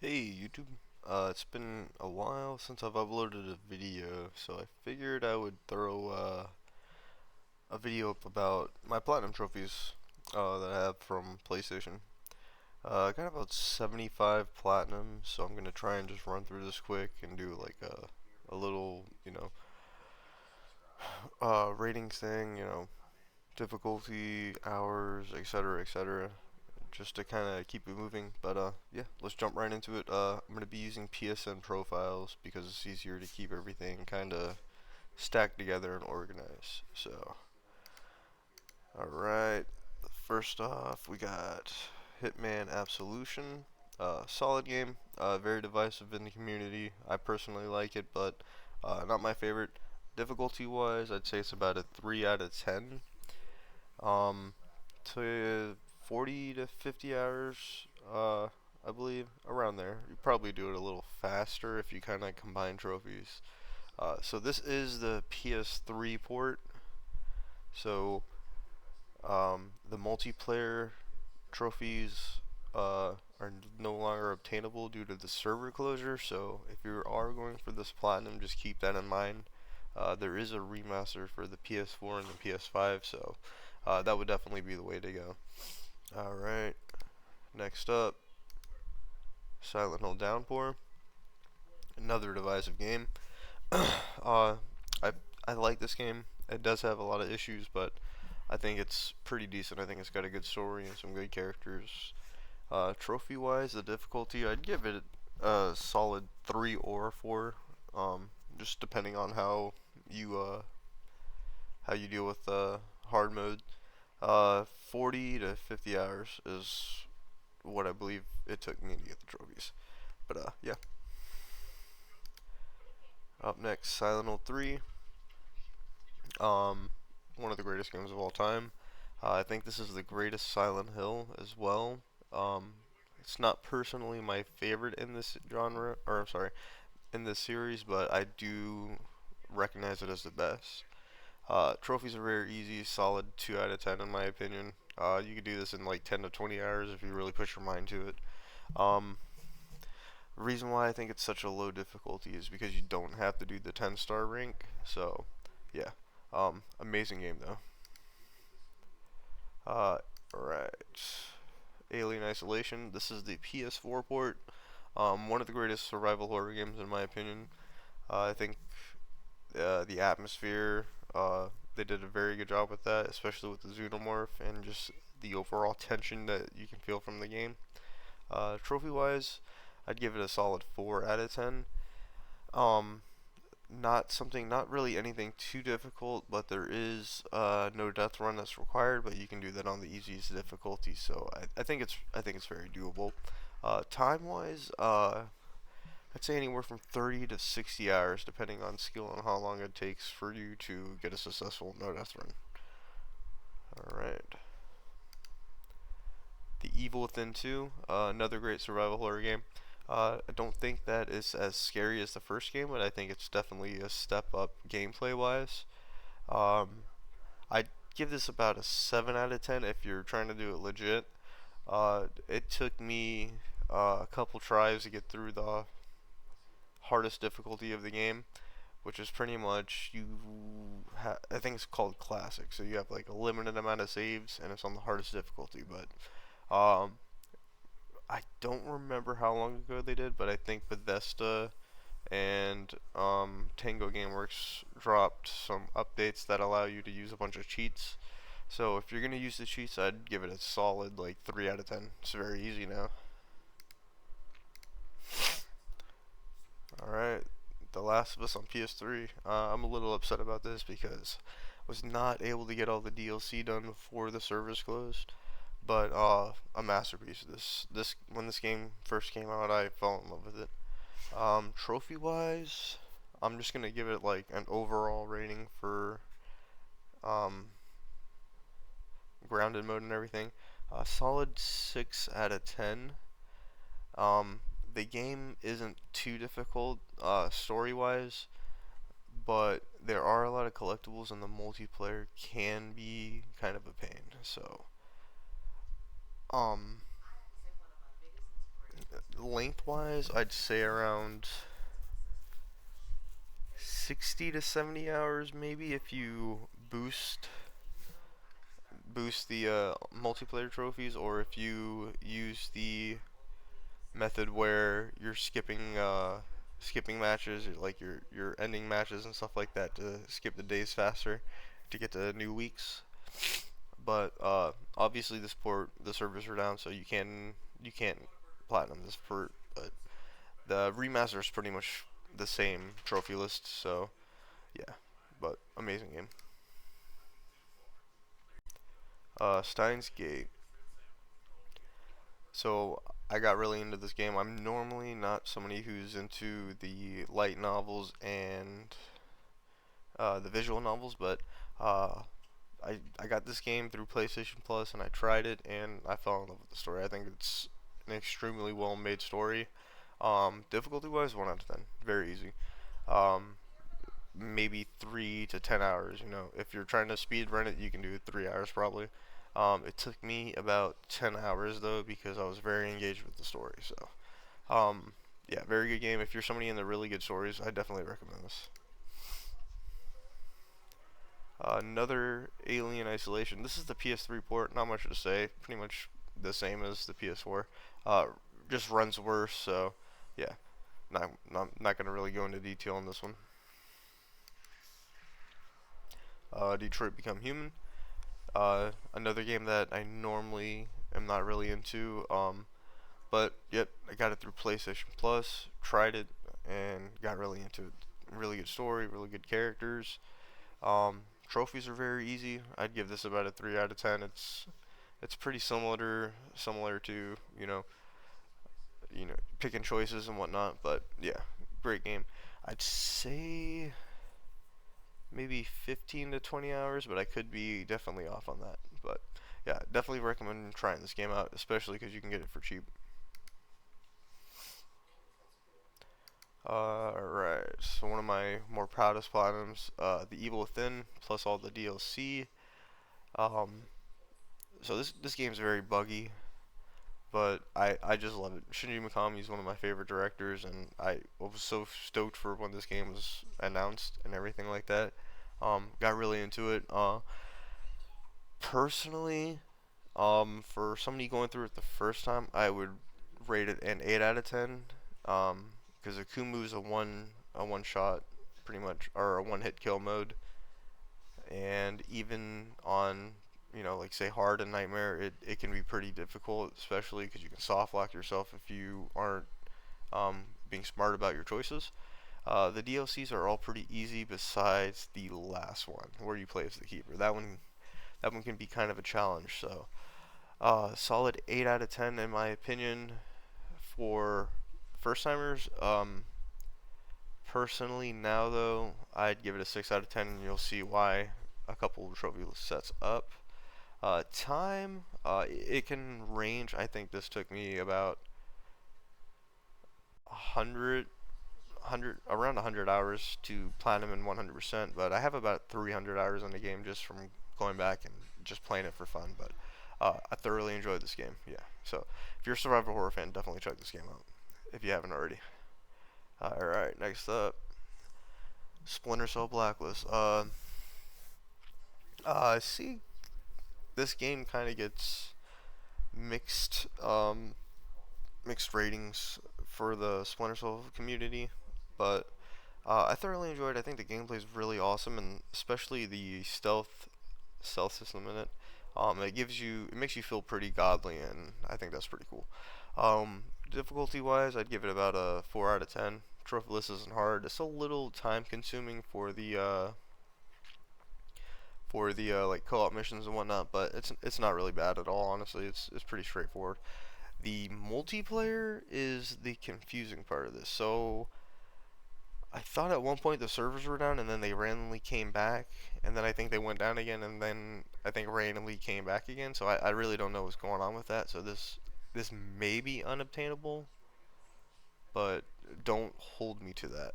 Hey YouTube, it's been a while since I've uploaded a video, so I figured I would throw a video up about my platinum trophies that I have from PlayStation. I got about 75 platinum, so I'm gonna try and just run through this quick and do like a little, ratings thing, difficulty, hours, etc., etc. Just to kind of keep it moving. But yeah, let's jump right into it. I'm gonna be using PSN profiles because it's easier to keep everything kind of stacked together and organized. So, all right. First off, we got Hitman Absolution. Solid game. Very divisive in the community. I personally like it, but not my favorite. Difficulty wise, I'd say it's about a 3 out of 10. Um, to 40 to 50 hours, I believe, around there. You probably do it a little faster if you kind of combine trophies. So this is the PS3 port. So the multiplayer trophies are no longer obtainable due to the server closure. So if you are going for this platinum, just keep that in mind. There is a remaster for the PS4 and the PS5, so that would definitely be the way to go. Alright, next up, Silent Hill Downpour. Another divisive game. uh, I, I like this game. It does have a lot of issues, but I think it's pretty decent. I think it's got a good story and some good characters. Trophy wise, the difficulty, I'd give it a solid 3 or a 4. Just depending on how you deal with hard mode. 40 to 50 hours is what I believe it took me to get the trophies. But yeah. Up next, Silent Hill 3. Um, One of the greatest games of all time. I think this is the greatest Silent Hill as well. Um, it's not personally my favorite in this genre, or I'm sorry, in this series, but I do recognize it as the best. Trophies are very easy, solid 2 out of 10 in my opinion. You could do this in like 10 to 20 hours if you really put your mind to it. Um, reason why I think it's such a low difficulty is because you don't have to do the 10-star rank. So, yeah. Amazing game though. Right. Alien Isolation. This is the PS4 port. One of the greatest survival horror games in my opinion. I think the atmosphere. They did a very good job with that, especially with the xenomorph and just the overall tension that you can feel from the game. Trophy wise, I'd give it a solid 4 out of 10. Um, not really anything too difficult, but there is no death run that's required, but you can do that on the easiest difficulty. So I think it's very doable. Time wise, I'd say anywhere from 30 to 60 hours, depending on skill and how long it takes for you to get a successful no death run. All right. The Evil Within 2, another great survival horror game. I don't think that is as scary as the first game, but I think it's definitely a step up gameplay wise. Um, I'd give this about a 7 out of 10 if you're trying to do it legit. It took me a couple tries to get through the hardest difficulty of the game, which is pretty much I think it's called classic. So you have like a limited amount of saves, and it's on the hardest difficulty. But um, I don't remember how long ago they did, but I think Bethesda and Tango Gameworks dropped some updates that allow you to use a bunch of cheats. So if you're gonna use the cheats, I'd give it a solid like 3 out of 10. It's very easy now. All right, The Last of Us on PS3. I'm a little upset about this because I was not able to get all the DLC done before the servers closed. But a masterpiece. This when this game first came out, I fell in love with it. Trophy wise, I'm just gonna give it like an overall rating for um, grounded mode and everything. A solid 6 out of 10. Um, the game isn't too difficult story wise, but there are a lot of collectibles and the multiplayer can be kind of a pain. So, um, Lengthwise, I'd say around 60 to 70 hours maybe if you boost the multiplayer trophies, or if you use the method where you're skipping matches, like your ending matches and stuff like that, to skip the days faster to get to new weeks. But obviously the servers are down, so you can't platinum this port. But the remaster is pretty much the same trophy list, so yeah. But amazing game. Steins Gate. So I got really into this game. I'm normally not somebody who's into the light novels and the visual novels, but uh, I got this game through PlayStation Plus and I tried it and I fell in love with the story. I think it's an extremely well made story. Difficulty wise, 1 out of 10, very easy. Um, Maybe 3 to 10 hours. If you're trying to speed run it, you can do it 3 hours probably. It took me about 10 hours though because I was very engaged with the story. So, yeah, very good game. If you're somebody into really good stories, I definitely recommend this. Another Alien Isolation. This is the PS3 port. Not much to say. Pretty much the same as the PS4. Uh, just runs worse. So, yeah, not gonna really go into detail on this one. Detroit Become Human. Another game that I normally am not really into. But yet I got it through PlayStation Plus. Tried it and got really into it. Really good story. Really good characters. Trophies are very easy. I'd give this about a 3 out of 10. It's pretty similar to picking choices and whatnot. But yeah, great game. I'd say maybe 15 to 20 hours, but I could be definitely off on that. But yeah, definitely recommend trying this game out, especially because you can get it for cheap. Alright, so one of my more proudest platinums, The Evil Within, plus all the DLC. Um, so this game's very buggy, but I just love it. Shinji Mikami is one of my favorite directors, and I was so stoked for when this game was announced and everything like that. Got really into it. Personally, for somebody going through it the first time, I would rate it an 8 out of 10. Because Akumu is a one shot, pretty much, or a one hit kill mode, and even on like say hard and nightmare, it can be pretty difficult, especially because you can soft lock yourself if you aren't being smart about your choices. The DLCs are all pretty easy, besides the last one where you play as the keeper. That one can be kind of a challenge. So, solid 8 out of 10 in my opinion for first timers. Personally, now though, I'd give it a 6 out of 10, and you'll see why a couple of trophy sets up. Time, it can range. I think this took me about 100, around 100 hours to platinum in 100%, but I have about 300 hours in the game just from going back and just playing it for fun. But I thoroughly enjoyed this game. Yeah. So if you're a survival horror fan, definitely check this game out if you haven't already. All right. Next up, Splinter Cell Blacklist. See, this game kind of gets mixed, mixed ratings for the Splinter Cell community, but I thoroughly enjoyed it. I think the gameplay is really awesome, and especially the stealth system in it. It makes you feel pretty godly, and I think that's pretty cool. Difficulty wise, I'd give it about a 4 out of 10. Trophy list isn't hard. It's a little time consuming for the like co-op missions and whatnot, but it's not really bad at all. Honestly, it's pretty straightforward. The multiplayer is the confusing part of this. So I thought at one point the servers were down, and then they randomly came back, and then I think they went down again, and then I think randomly came back again. So I really don't know what's going on with that. So this may be unobtainable, but don't hold me to that.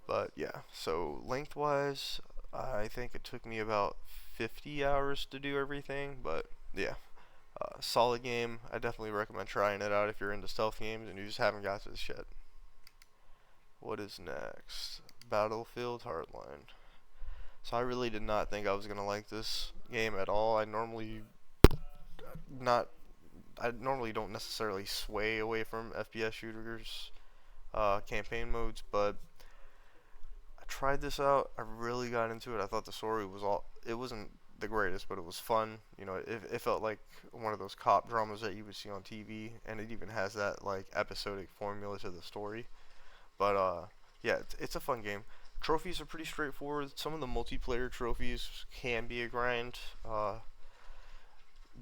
But yeah, so lengthwise, I think it took me about 50 hours to do everything. But yeah, Solid game. I definitely recommend trying it out if you're into stealth games and you just haven't got to this yet. What is next? Battlefield Hardline. So I really did not think I was gonna like this game at all. Not I normally don't necessarily sway away from FPS shooters, campaign modes, but I tried this out. I really got into it. I thought the story was all. It wasn't the greatest, but it was fun. You know, it felt like one of those cop dramas that you would see on TV, and it even has that like episodic formula to the story. But yeah, it's a fun game. Trophies are pretty straightforward. Some of the multiplayer trophies can be a grind,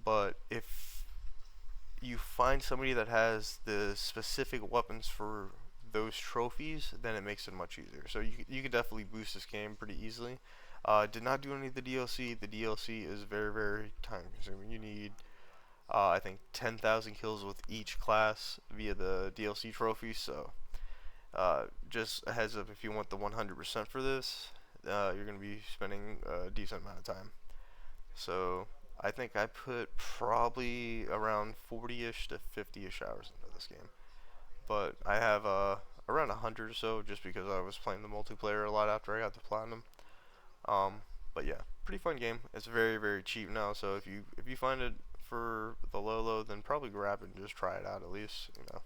but if you find somebody that has the specific weapons for those trophies, then it makes it much easier. So you could definitely boost this game pretty easily. Did not do any of the DLC. The DLC is very time consuming. You need I think 10,000 kills with each class via the DLC trophy. So just a heads up, if you want the 100% for this, you're gonna be spending a decent amount of time. So I think I put probably around 40ish to 50ish hours into this game. But I have around 100 or so just because I was playing the multiplayer a lot after I got to platinum. Um, but yeah, pretty fun game. It's very cheap now, so if you find it for the low, then probably grab it and just try it out at least. You know.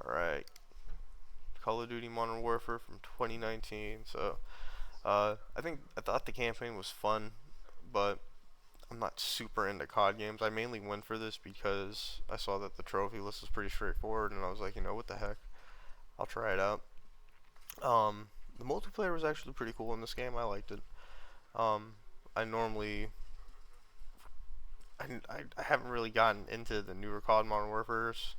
All right, Call of Duty Modern Warfare from 2019. So I thought the campaign was fun, but I'm not super into COD games. I mainly went for this because I saw that the trophy list was pretty straightforward, and I was like, you know, what the heck? I'll try it out. The multiplayer was actually pretty cool in this game. I liked it. Um, I normally, I haven't really gotten into the newer COD Modern Warfare's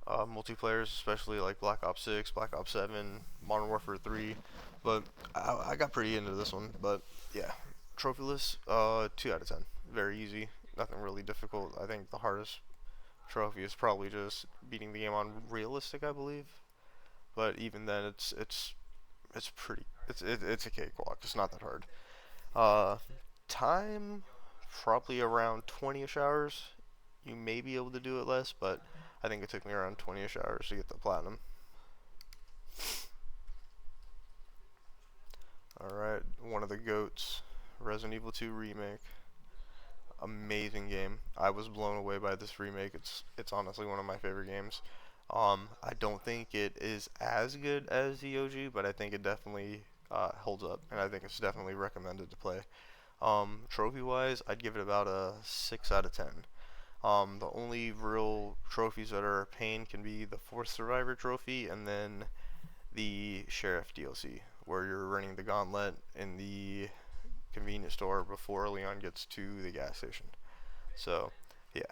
multiplayers, especially like Black Ops 6, Black Ops 7, Modern Warfare 3, but I got pretty into this one. But yeah, trophy list, 2 out of 10. Very easy. Nothing really difficult. I think the hardest trophy is probably just beating the game on realistic, I believe. But even then, it's pretty. It's a cakewalk. It's not that hard. Uh, time probably around 20ish hours. You may be able to do it less, but I think it took me around 20ish hours to get the platinum. All right, one of the goats, Resident Evil 2 remake. Amazing game. I was blown away by this remake. It's honestly one of my favorite games. I don't think it is as good as the OG, but I think it definitely holds up, and I think it's definitely recommended to play. Trophy wise, I'd give it about a 6 out of 10. The only real trophies that are a pain can be the Fourth Survivor trophy and then the Sheriff DLC, where you're running the gauntlet in the convenience store before Leon gets to the gas station. So, yeah.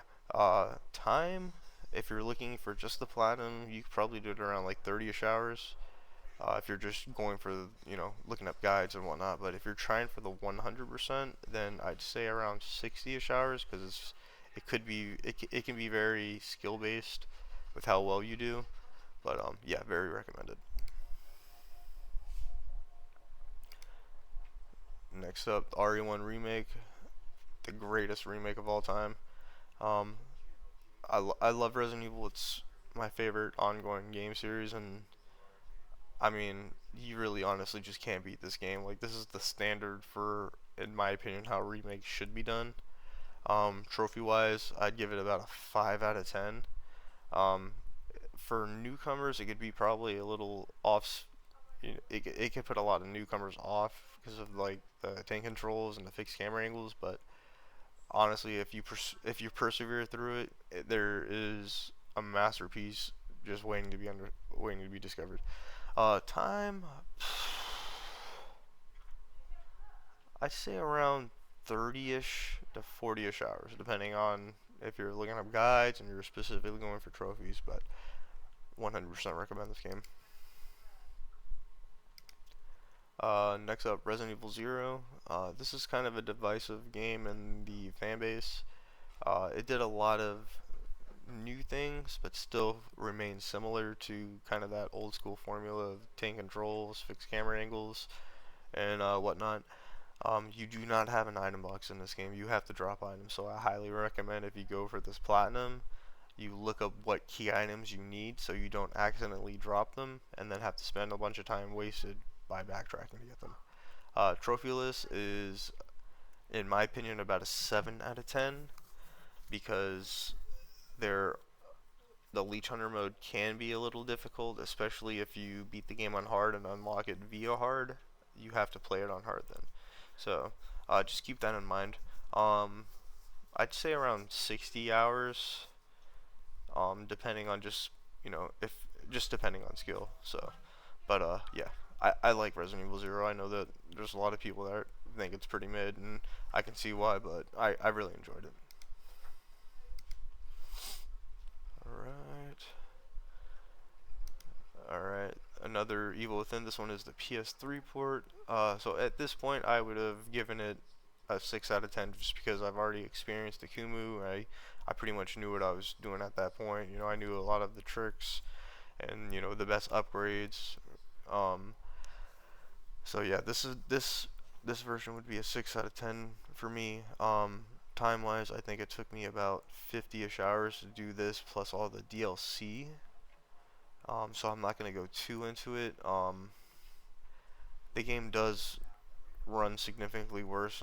Time, if you're looking for just the platinum, you could probably do it around like 30ish hours. If you're just going for, looking up guides and whatnot. But if you're trying for the 100%, then I'd say around 60ish hours because it can be very skill based with how well you do. But yeah, very recommended. Next up, RE1 remake, the greatest remake of all time. Um, I love Resident Evil. It's my favorite ongoing game series, and I mean, you really honestly just can't beat this game. Like, this is the standard for, in my opinion, how remakes should be done. Trophy wise, I'd give it about a 5 out of 10. Um, for newcomers, it could be probably a little off. It could put a lot of newcomers off because of like the tank controls and the fixed camera angles. But honestly, if you persevere through there is a masterpiece just waiting to be discovered. Time, I'd say around 30ish to 40ish hours, depending on if you're looking up guides and you're specifically going for trophies. But 100% recommend this game. Next up, Resident Evil Zero. This is kind of a divisive game in the fan base. It did a lot of new things, but still remains similar to kind of that old school formula of tank controls, fixed camera angles, and whatnot. You do not have an item box in this game. You have to drop items. So I highly recommend if you go for this platinum, you look up what key items you need so you don't accidentally drop them and then have to spend a bunch of time wasted by backtracking to get them. Trophyless is, in my opinion, about a 7 out of 10 because they're the Leech Hunter mode can be a little difficult, especially if you beat the game on hard and unlock it via hard. You have to play it on hard then. So just keep that in mind. Um, I'd say around 60 hours, depending on just if just depending on skill. So, but yeah, I like Resident Evil Zero. I know that there's a lot of people that think it's pretty mid, and I can see why, but I really enjoyed it. All right. Alright, another Evil Within. This one is the PS3 port. So at this point, I would have given it a 6 out of 10 just because I've already experienced the Kumu. I pretty much knew what I was doing at that point. I knew a lot of the tricks and, the best upgrades. Um, so yeah, this version would be a 6 out of 10 for me. Time-wise, I think it took me about 50-ish hours to do this plus all the DLC. So I'm not gonna go too into it. The game does run significantly worse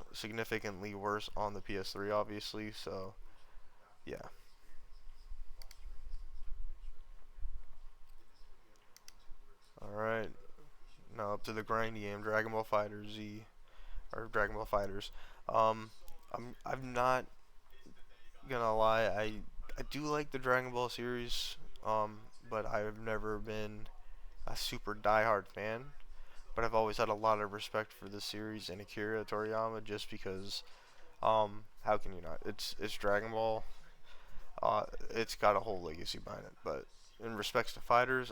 on the PS3, obviously. So yeah. All right. Now up to the grindy game, Dragon Ball Fighter Z or Dragon Ball Fighters. Um, I'm not gonna lie. I do like the Dragon Ball series. But I've never been a super diehard fan. But I've always had a lot of respect for the series and Akira Toriyama just because how can you not? It's Dragon Ball. It's got a whole legacy behind it. But in respects to fighters,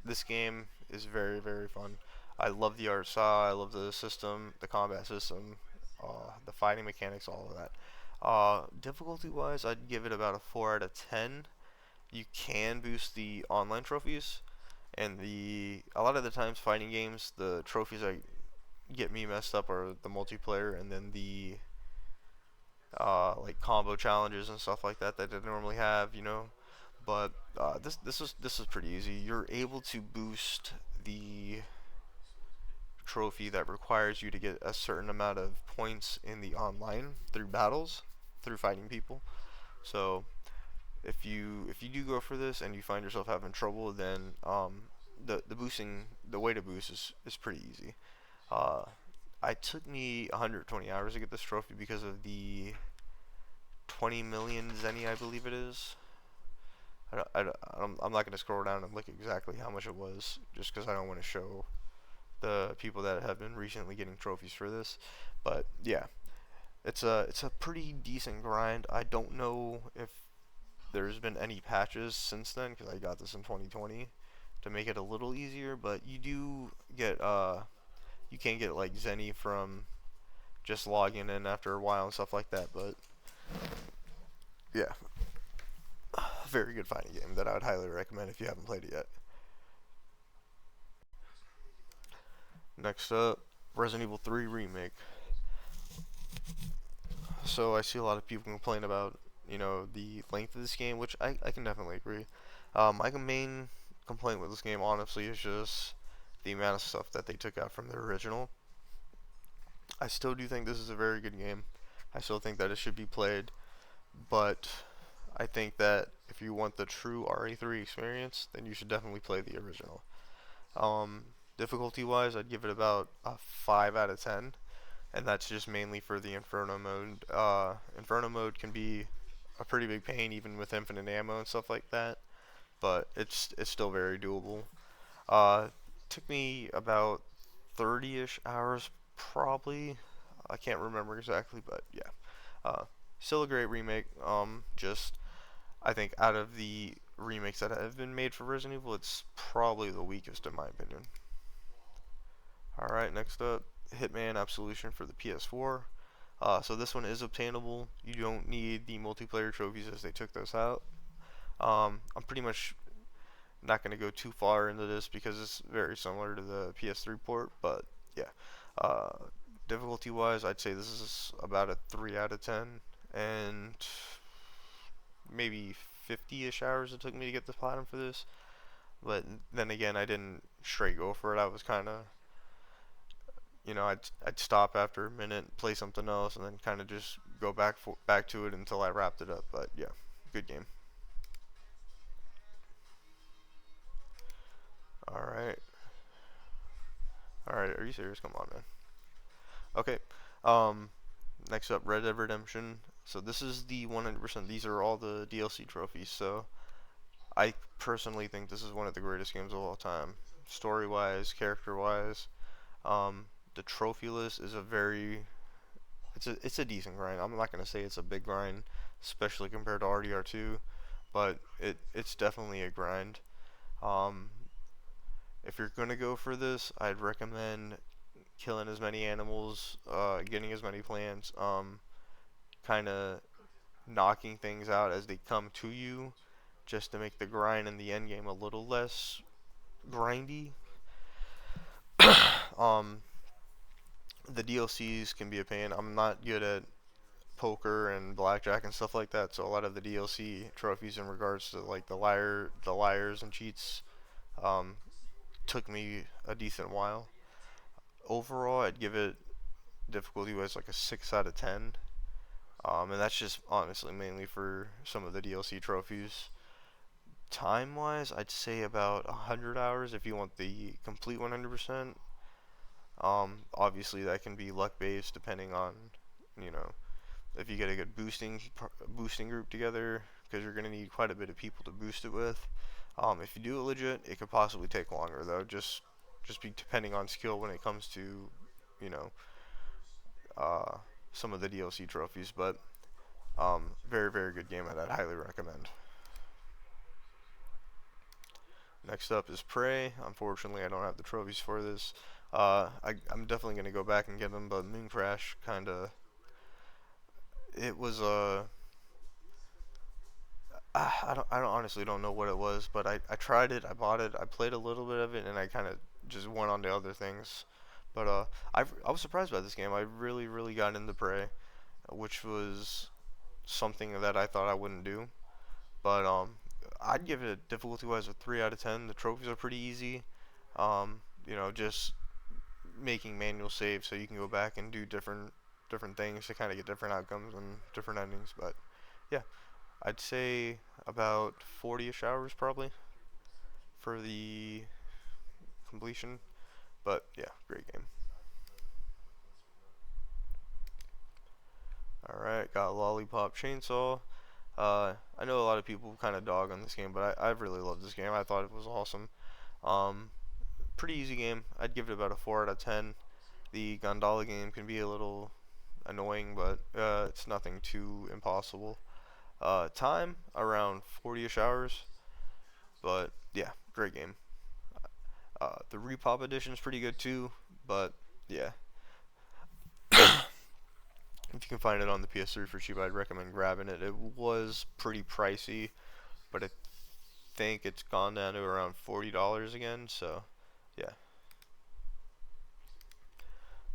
this game is very very fun. I love the art style. I love the system, the combat system, the fighting mechanics, all of that. Difficulty wise, I'd give it about a 4 out of 10. You can boost the online trophies, and the a lot of the times fighting games, the trophies that get me messed up are the multiplayer and then the like combo challenges and stuff like that that they normally have. But this is pretty easy. You're able to boost the trophy that requires you to get a certain amount of points in the online through battles, through fighting people. So if you do go for this and you find yourself having trouble, then the way to boost is pretty easy. Uh, I took me 120 hours to get this trophy because of the 20 million zenny, I believe it is. I'm not going to scroll down and look exactly how much it was, just because I don't want to show the people that have been recently getting trophies for this. But yeah, it's a pretty decent grind. I don't know if there's been any patches since then because I got this in 2020 to make it a little easier. But you can get like zenny from just logging in after a while and stuff like that. But yeah, very good fighting game that I would highly recommend if you haven't played it yet. Next up, Resident Evil 3 Remake. So I see a lot of people complain about the length of this game, which I can definitely agree. My main complaint with this game, honestly, is just the amount of stuff that they took out from the original. I still do think this is a very good game. I still think that it should be played, but I think that if you want the true RE3 experience, then you should definitely play the original. Difficulty wise, I'd give it about a 5 out of 10, and that's just mainly for the Inferno mode. Inferno mode can be a pretty big pain even with infinite ammo and stuff like that, but it's still very doable. Uh, Took me about 30-ish hours probably. I can't remember exactly, but yeah. Uh, Still a great remake. Just I think out of the remakes that have been made for Resident Evil, it's probably the weakest in my opinion. All right, next up, Hitman Absolution for the PS4. So this one is obtainable. You don't need the multiplayer trophies as they took those out. I'm pretty much not going to go too far into this because it's very similar to the PS3 port, but yeah. Uh, difficulty wise, I'd say this is about a 3 out of 10, and maybe 50-ish hours it took me to get the platinum for this. But then again, I didn't straight go for it. I was kind of, I'd stop after a minute, play something else, and then kind of just go back to it until I wrapped it up. But yeah, good game. All right, all right. Are you serious? Come on, man. Okay. Um, Next up, Red Dead Redemption. So this is the 100%. These are all the DLC trophies. So I personally think this is one of the greatest games of all time, story-wise, character-wise. The trophy list is a very it's a decent grind. I'm not gonna say it's a big grind, especially compared to RDR2, but it's definitely a grind. Um, if you're gonna go for this, I'd recommend killing as many animals, getting as many plants, kind of knocking things out as they come to you, just to make the grind in the end game a little less grindy. Um, the DLCs can be a pain. I'm not good at poker and blackjack and stuff like that, so a lot of the DLC trophies in regards to like the liars and cheats, um, took me a decent while. Overall, I'd give it difficulty was like a 6 out of 10. And that's just honestly mainly for some of the DLC trophies. Time wise, I'd say about 100 hours if you want the complete 100%. Obviously, that can be luck based depending on, you know, if you get a good boosting group together, because you're going to need quite a bit of people to boost it with. If you do it legit, it could possibly take longer though, just be depending on skill when it comes to, you know, uh, some of the DLC trophies. But very very good game, and I'd highly recommend. Next up is Prey. Unfortunately, I don't have the trophies for this. I'm definitely gonna go back and get them, but Moon Crash kind of it was I don't honestly don't know what it was, but I tried it, I bought it, I played a little bit of it, and I kind of just went on to other things. But I was surprised by this game. I really really got into Prey, which was something that I thought I wouldn't do. But I'd give it a difficulty wise a 3 out of 10. The trophies are pretty easy. Just making manual saves so you can go back and do different things to kind of get different outcomes and different endings. But yeah, I'd say about 40-ish hours probably for the completion. But yeah, great game. All right, got Lollipop Chainsaw. I know a lot of people kind of dog on this game, but I really loved this game. I thought it was awesome. Um, Pretty easy game. I'd give it about a 4 out of 10. The Gondola game can be a little annoying, but it's nothing too impossible. Time around 40-ish hours, but yeah, great game. The Repop edition is pretty good too, but yeah, if you can find it on the PS3 for cheap, I'd recommend grabbing it. It was pretty pricey, but I think it's gone down to around $40 again. So yeah.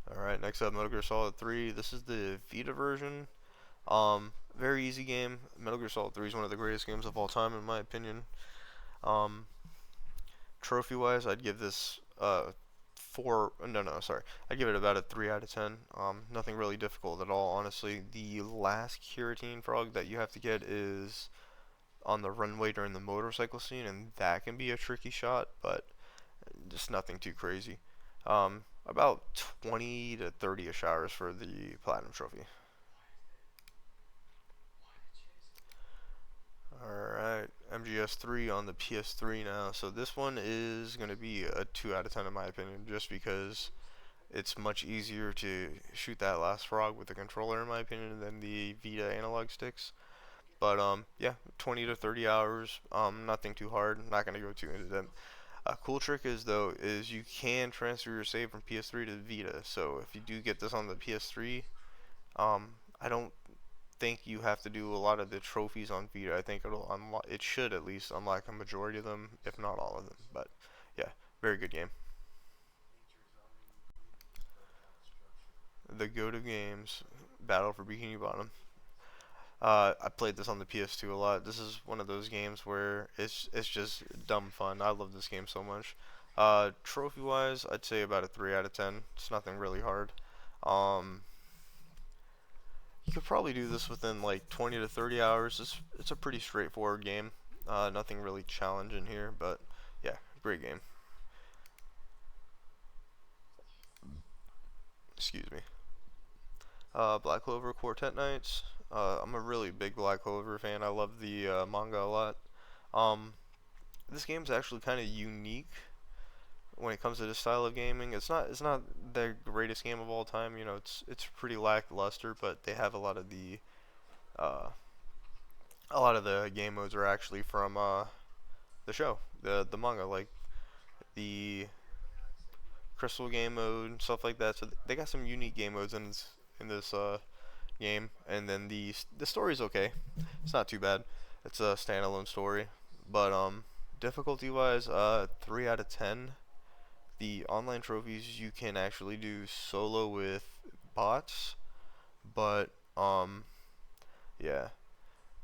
All right, next up, Metal Gear Solid 3. This is the Vita version. Very easy game. Metal Gear Solid 3 is one of the greatest games of all time, in my opinion. Um, Trophy wise, I'd give this four. No, no, sorry. I'd give it about a 3 out of 10. Nothing really difficult at all, honestly. The last Keratin frog that you have to get is on the runway during the motorcycle scene, and that can be a tricky shot, but just nothing too crazy. About 20 to 30-ish hours for the platinum trophy. Alright, MGS3 on the PS3 now. So this one is going to be a 2 out of 10 in my opinion, just because it's much easier to shoot that last frog with the controller in my opinion than the Vita analog sticks. But yeah, 20 to 30 hours, nothing too hard. Not going to go too into them. A cool trick is though is you can transfer your save from PS3 to Vita. So if you do get this on the PS3, I don't think you have to do a lot of the trophies on Vita. I think it'll unlock. It should at least unlock a majority of them, if not all of them. But yeah, very good game. the go-to games, Battle for Bikini Bottom. I played this on the PS2 a lot. This is one of those games where it's just dumb fun. I love this game so much. Trophy wise, I'd say about a 3 out of 10. It's nothing really hard. Um, you could probably do this within like 20 to 30 hours. It's a pretty straightforward game. Nothing really challenging here, but yeah, great game. Excuse me. Black Clover Quartet Nights. I'm a really big Black Clover fan. I love the manga a lot. Um, this game's actually kind of unique when it comes to this style of gaming. It's not the greatest game of all time. You know, it's pretty lackluster, but they have uh, a lot of the game modes are actually from the show, the manga, like the Crystal game mode and stuff like that. So they got some unique game modes in this game, and then the story's okay. It's not too bad. It's a standalone story, but difficulty wise, 3 out of 10. The online trophies you can actually do solo with bots, but yeah,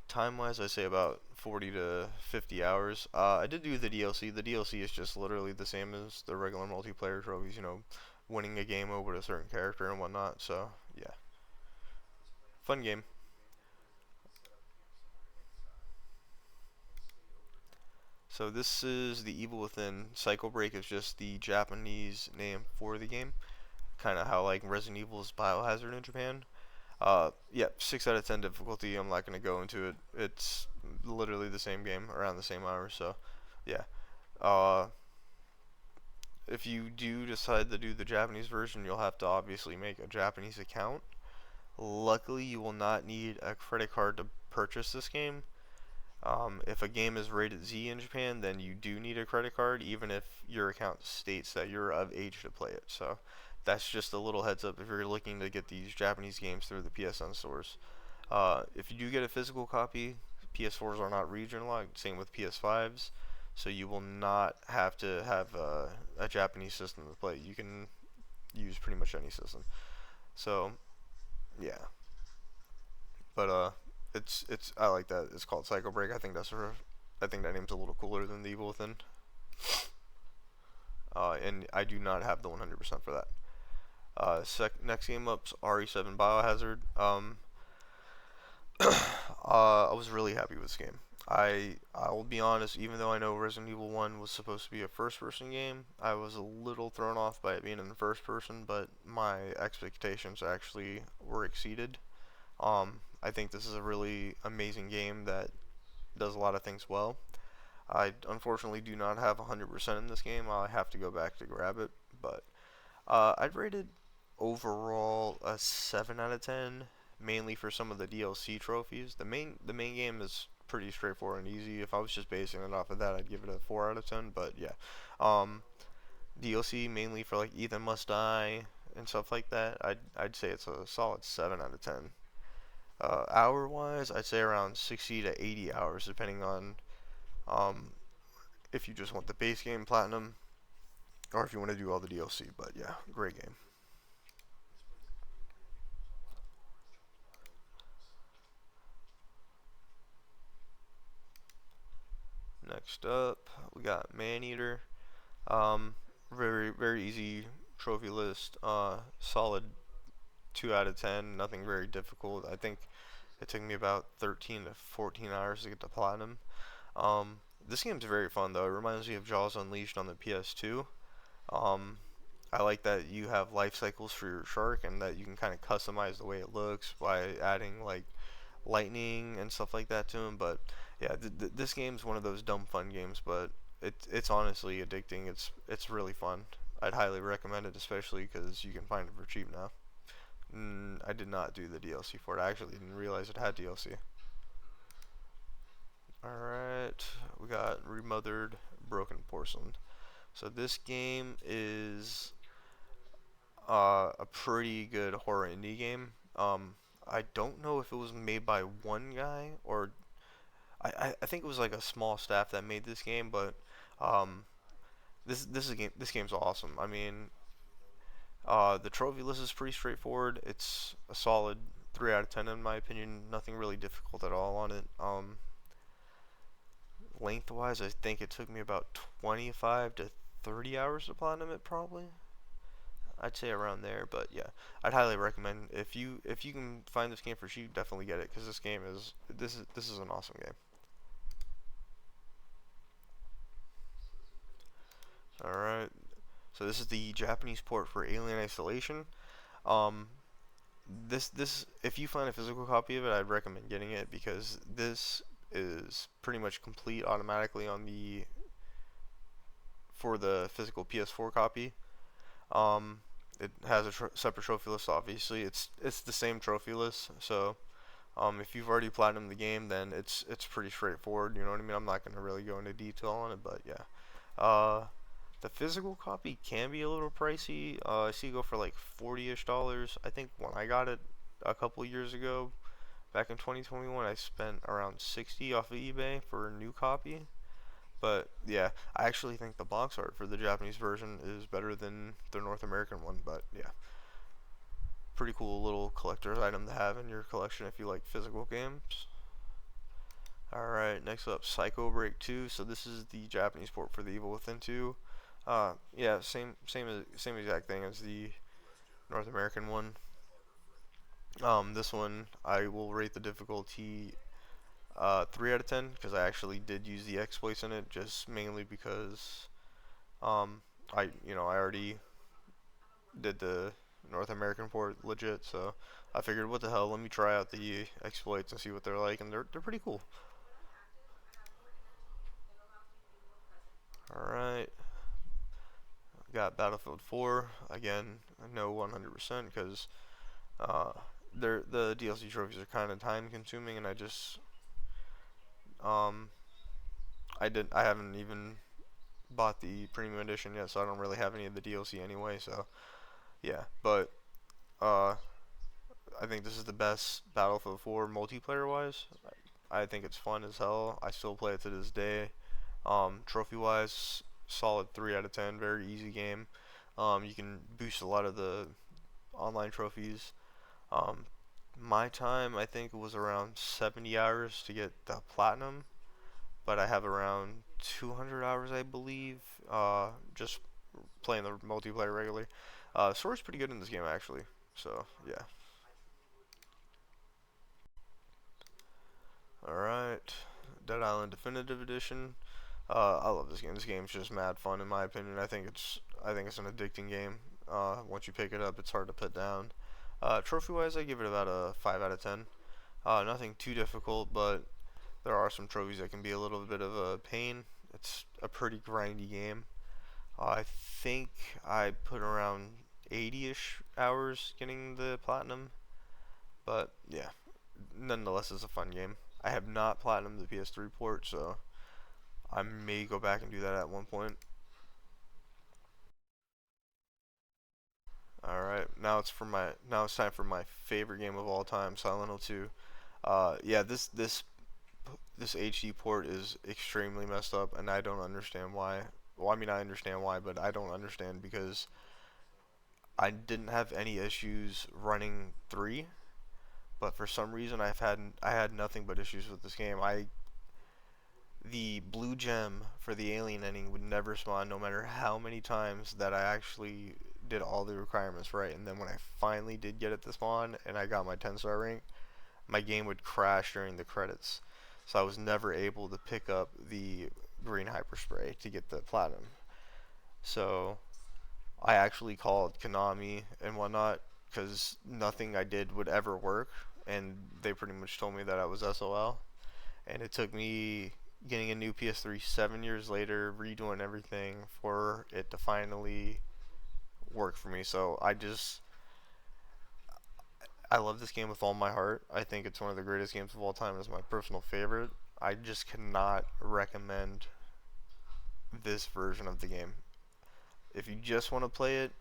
time wise I say about 40 to 50 hours. I did do the DLC. The DLC is just literally the same as the regular multiplayer trophies, you know, winning a game over a certain character and whatnot. So yeah, fun game. So this is the Evil Within. Cycle Break is just the Japanese name for the game, kind of how like Resident Evil is Biohazard in Japan. Yeah, 6 out of 10 difficulty. I'm not gonna go into it. It's literally the same game, around the same hours. So, yeah. Uh, if you do decide to do the Japanese version, you'll have to obviously make a Japanese account. Luckily, you will not need a credit card to purchase this game. If a game is rated Z in Japan, then you do need a credit card, even if your account states that you're of age to play it. So that's just a little heads up if you're looking to get these Japanese games through the PSN stores. If you do get a physical copy, PS4s are not region locked. Same with PS5s, so you will not have to have a Japanese system to play. You can use pretty much any system. So yeah, but it's I like that. It's called Psycho Break. I think that name's a little cooler than the Evil Within. And I do not have the 100% for that. Next game up's RE7 Biohazard. I was really happy with this game. I will be honest, even though I know Resident Evil 1 was supposed to be a first person game, I was a little thrown off by it being in the first person, but my expectations actually were exceeded. I think this is a really amazing game that does a lot of things well. I unfortunately do not have 100% in this game. I have to go back to grab it, but I'd rate it overall a 7 out of 10, mainly for some of the DLC trophies. The main game is pretty straightforward and easy. If I was just basing it off of that, I'd give it a 4 out of 10, but yeah. Um, DLC mainly for like Ethan Must Die and stuff like that. I'd say it's a solid 7 out of 10. Hour wise, I'd say around 60 to 80 hours, depending on um, if you just want the base game platinum or if you want to do all the DLC. But yeah, great game. Next up, we got Maneater. Um, very easy trophy list. Solid 2 out of 10. Nothing very difficult. I think it took me about 13 to 14 hours to get to platinum. This game's very fun though. It reminds me of Jaws Unleashed on the PS2. Um, I like that you have life cycles for your shark and that you can kind of customize the way it looks by adding like lightning and stuff like that to him. But yeah, this game's one of those dumb fun games, but it's honestly addicting. It's really fun. I'd highly recommend it, especially because you can find it for cheap now. I did not do the DLC for it. I actually didn't realize it had DLC. Alright, we got Remothered Broken Porcelain. So this game is a pretty good horror indie game. I don't know if it was made by one guy or I think it was like a small staff that made this game, but um, this game's awesome. I mean, The trophy list is pretty straightforward. It's a solid 3 out of 10 in my opinion. Nothing really difficult at all on it. Lengthwise, I think it took me about 25 to 30 hours to platinum it probably. I'd say around there, but yeah, I'd highly recommend if you can find this game for cheap, definitely get it because this is an awesome game. All right, so this is the Japanese port for Alien Isolation. Um, this if you find a physical copy of it, I'd recommend getting it because this is pretty much complete automatically on the for the physical PS4 copy. Um, it has a separate trophy list. Obviously, it's the same trophy list. So if you've already platinumed the game, then it's pretty straightforward. You know what I mean? I'm not gonna really go into detail on it, but yeah. Uh, the physical copy can be a little pricey. I see it go for like 40-ish dollars. I think when I got it a couple years ago, back in 2021, I spent around 60 off of eBay for a new copy. But yeah, I actually think the box art for the Japanese version is better than the North American one. But yeah, pretty cool little collector's item to have in your collection if you like physical games. Alright, next up, Psycho Break 2. So this is the Japanese port for the Evil Within 2. Yeah, same exact thing as the North American one. This one I will rate the difficulty 3 out of 10 because I actually did use the exploits in it, just mainly because um, I already did the North American port legit, so I figured what the hell, let me try out the exploits and see what they're like, and they're pretty cool. All right, got Battlefield 4 again. No 100% because uh, the DLC trophies are kind of time consuming, and um I haven't even bought the premium edition yet, so I don't really have any of the DLC anyway. So yeah, but uh, I think this is the best Battlefield 4 multiplayer wise. I think it's fun as hell. I still play it to this day. Trophy wise, solid 3 out of 10. Very easy game. You can boost a lot of the online trophies. Um, my time, I think, was around 70 hours to get the platinum, but I have around 200 hours, I believe, just playing the multiplayer regularly. Story's pretty good in this game, actually. So, yeah. Alright. Dead Island Definitive Edition. I love this game. This game's just mad fun in my opinion. I think it's an addicting game. Once you pick it up, it's hard to put down. Trophy wise, I give it about a 5 out of 10. Nothing too difficult, but there are some trophies that can be a little bit of a pain. It's a pretty grindy game. I think I put around 80-ish hours getting the platinum, but yeah, nonetheless, it's a fun game. I have not platinumed the PS3 port, so I may go back and do that at one point. All right, now it's time for my favorite game of all time, Silent Hill 2. Yeah, this HD port is extremely messed up, and I don't understand why. Well, I mean, I understand why, but I don't understand because I didn't have any issues running 3, but for some reason I had nothing but issues with this game. The blue gem for the alien ending would never spawn no matter how many times that I actually did all the requirements right, and then when I finally did get it to spawn and I got my 10-star rank, my game would crash during the credits. So I was never able to pick up the green hyper spray to get the platinum. So I actually called Konami and whatnot because nothing I did would ever work, and they pretty much told me that I was SOL. And it took me getting a new PS3 7 years later, redoing everything for it to finally work for me. So I love this game with all my heart. I think it's one of the greatest games of all time. It's my personal favorite. I just cannot recommend this version of the game. If you just want to play it,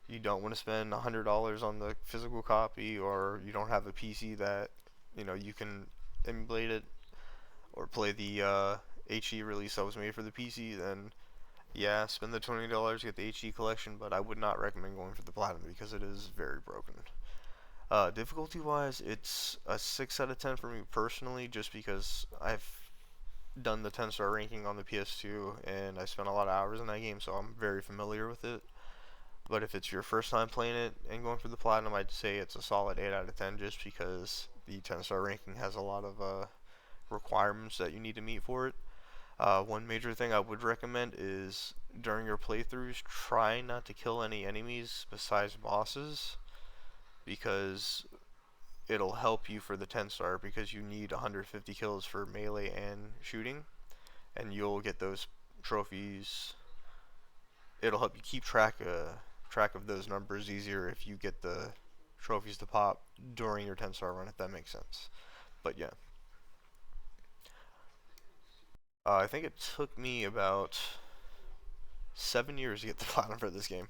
you don't want to spend $100 on the physical copy, or you don't have a PC that you can emulate it or play the HD release that was made for the PC, then Yeah, spend the $20, get the HD collection, but I would not recommend going for the platinum because it is very broken. Difficulty wise, it's a 6 out of 10 for me personally, just because I've done the 10-star ranking on the PS2 and I spent a lot of hours in that game, so I'm very familiar with it. But if it's your first time playing it and going for the platinum, I'd say it's a solid 8 out of 10 just because the 10-star ranking has a lot of requirements that you need to meet for it. One major thing I would recommend is during your playthroughs, try not to kill any enemies besides bosses because it'll help you for the 10 star because you need 150 kills for melee and shooting, and you'll get those trophies. It'll help you keep track of those numbers easier if you get the trophies to pop during your 10-star run, if that makes sense. But yeah, I think it took me about 7 years to get the platinum for this game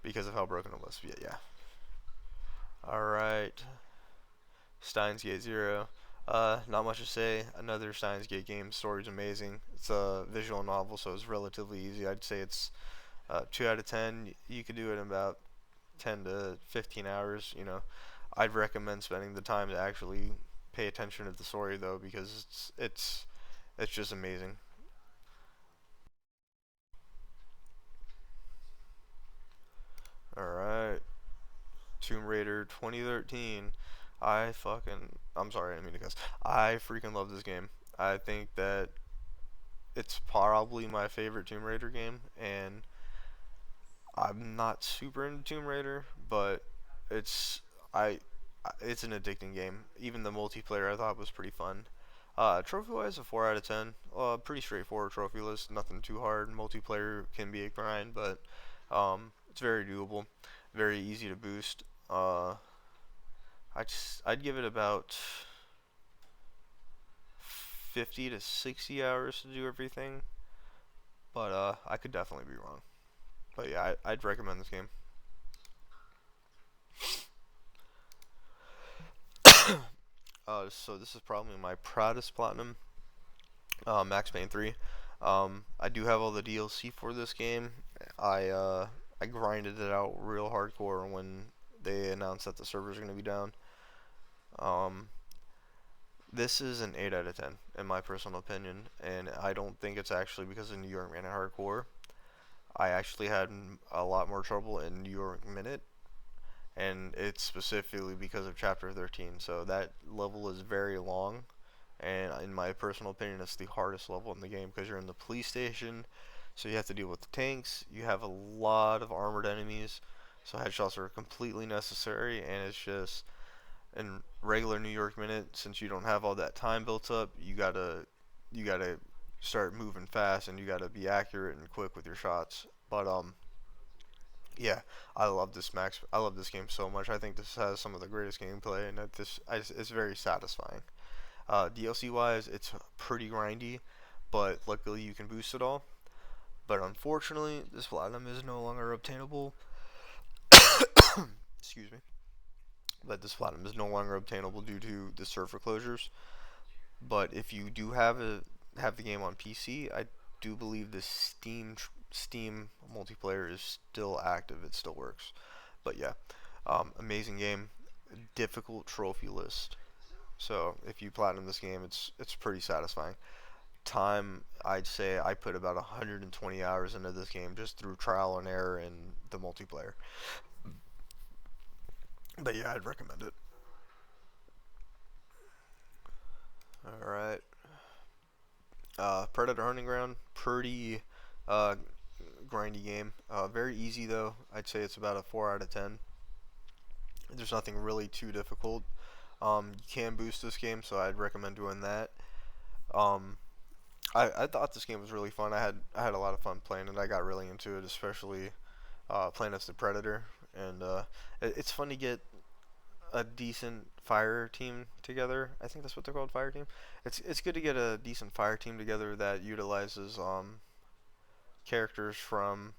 because of how broken it was. Yeah, yeah. All right, Steins Gate Zero. Not much to say. Another Steins Gate game. Story's amazing. It's a visual novel, so it's relatively easy. I'd say it's 2 out of 10. You could do it in about 10 to 15 hours. I'd recommend spending the time to actually pay attention to the story though, because it's just amazing. All right, Tomb Raider 2013. I'm sorry, I didn't mean to cuss. I freaking love this game. I think that it's probably my favorite Tomb Raider game, and I'm not super into Tomb Raider, but it's I it's an addicting game. Even the multiplayer I thought was pretty fun. Trophy wise, a 4 out of 10. Pretty straightforward trophy list. Nothing too hard. Multiplayer can be a grind, but it's very doable. Very easy to boost. I'd give it about 50 to 60 hours to do everything, but I could definitely be wrong. But yeah, I'd recommend this game. So this is probably my proudest platinum, Max Payne 3. I do have all the DLC for this game. I uh, I grinded it out real hardcore when they announced that the servers are gonna be down. Um, this is an 8 out of 10 in my personal opinion, and I don't think it's actually because of New York Minute Hardcore. I actually had a lot more trouble in New York Minute, and it's specifically because of Chapter 13. So that level is very long, and in my personal opinion, it's the hardest level in the game because you're in the police station, so you have to deal with the tanks. You have a lot of armored enemies, so headshots are completely necessary, and it's just in regular New York Minute, since you don't have all that time built up, you gotta start moving fast, and you gotta be accurate and quick with your shots. But yeah, I love this game so much. I think this has some of the greatest gameplay, and it's very satisfying. DLC wise, it's pretty grindy, but luckily you can boost it all. But unfortunately, this platinum is no longer obtainable. Excuse me. But this platinum is no longer obtainable due to the server closures. But if you do have the game on PC, I do believe the Steam multiplayer is still active. It still works. But yeah, amazing game. Difficult trophy list. So if you platinum this game, it's pretty satisfying. Time, I'd say I put about 120 hours into this game just through trial and error and the multiplayer. But yeah, I'd recommend it. All right. Predator Hunting Ground, pretty uh, grindy game. Very easy though. I'd say it's about a 4 out of 10. There's nothing really too difficult. You can boost this game, so I'd recommend doing that. Um, I thought this game was really fun. I had a lot of fun playing it. I got really into it, especially playing as the Predator. And it's fun to get a decent fire team together. I think that's what they're called, fire team. It's good to get a decent fire team together that utilizes characters from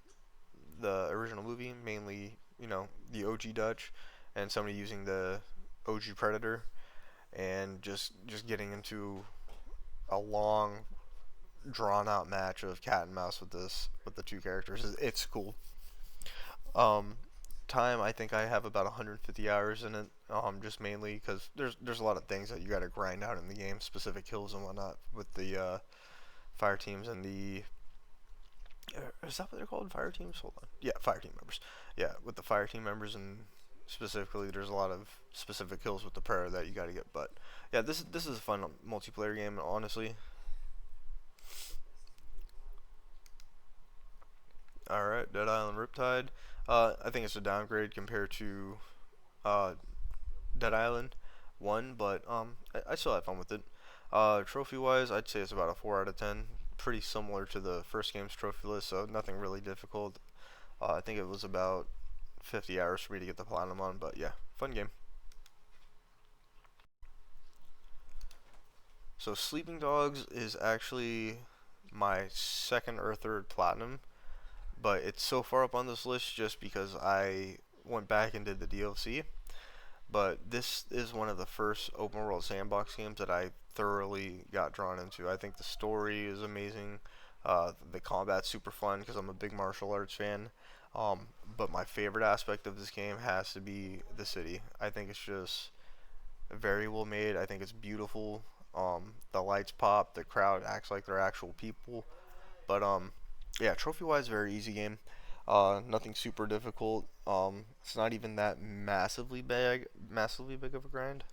the original movie, mainly the OG Dutch, and somebody using the OG Predator, and just getting into a long drawn out match of cat and mouse with this with the two characters. It's cool. Um, Time, I think I have about 150 hours in it. Just mainly because there's a lot of things that you got to grind out in the game, specific kills and whatnot with the fire teams and the is that what they're called? Fire teams? Hold on. Yeah, fire team members. Yeah, with the fire team members and specifically, there's a lot of specific kills with the prayer that you got to get. But yeah, this is a fun multiplayer game. Honestly, all right, Dead Island Riptide. I think it's a downgrade compared to uh, Dead Island 1, but I still had fun with it. Trophy wise, I'd say it's about a 4 out of 10. Pretty similar to the first game's trophy list, so nothing really difficult. I think it was about 50 hours for me to get the platinum on, but yeah, fun game. So Sleeping Dogs is actually my second or third platinum, but it's so far up on this list just because I went back and did the DLC. But this is one of the first open world sandbox games that I thoroughly got drawn into. I think the story is amazing. The combat's super fun because I'm a big martial arts fan. But my favorite aspect of this game has to be the city. I think it's just very well made. I think it's beautiful. The lights pop. The crowd acts like they're actual people. But yeah, trophy wise, very easy game. Nothing super difficult. It's not even that massively big of a grind.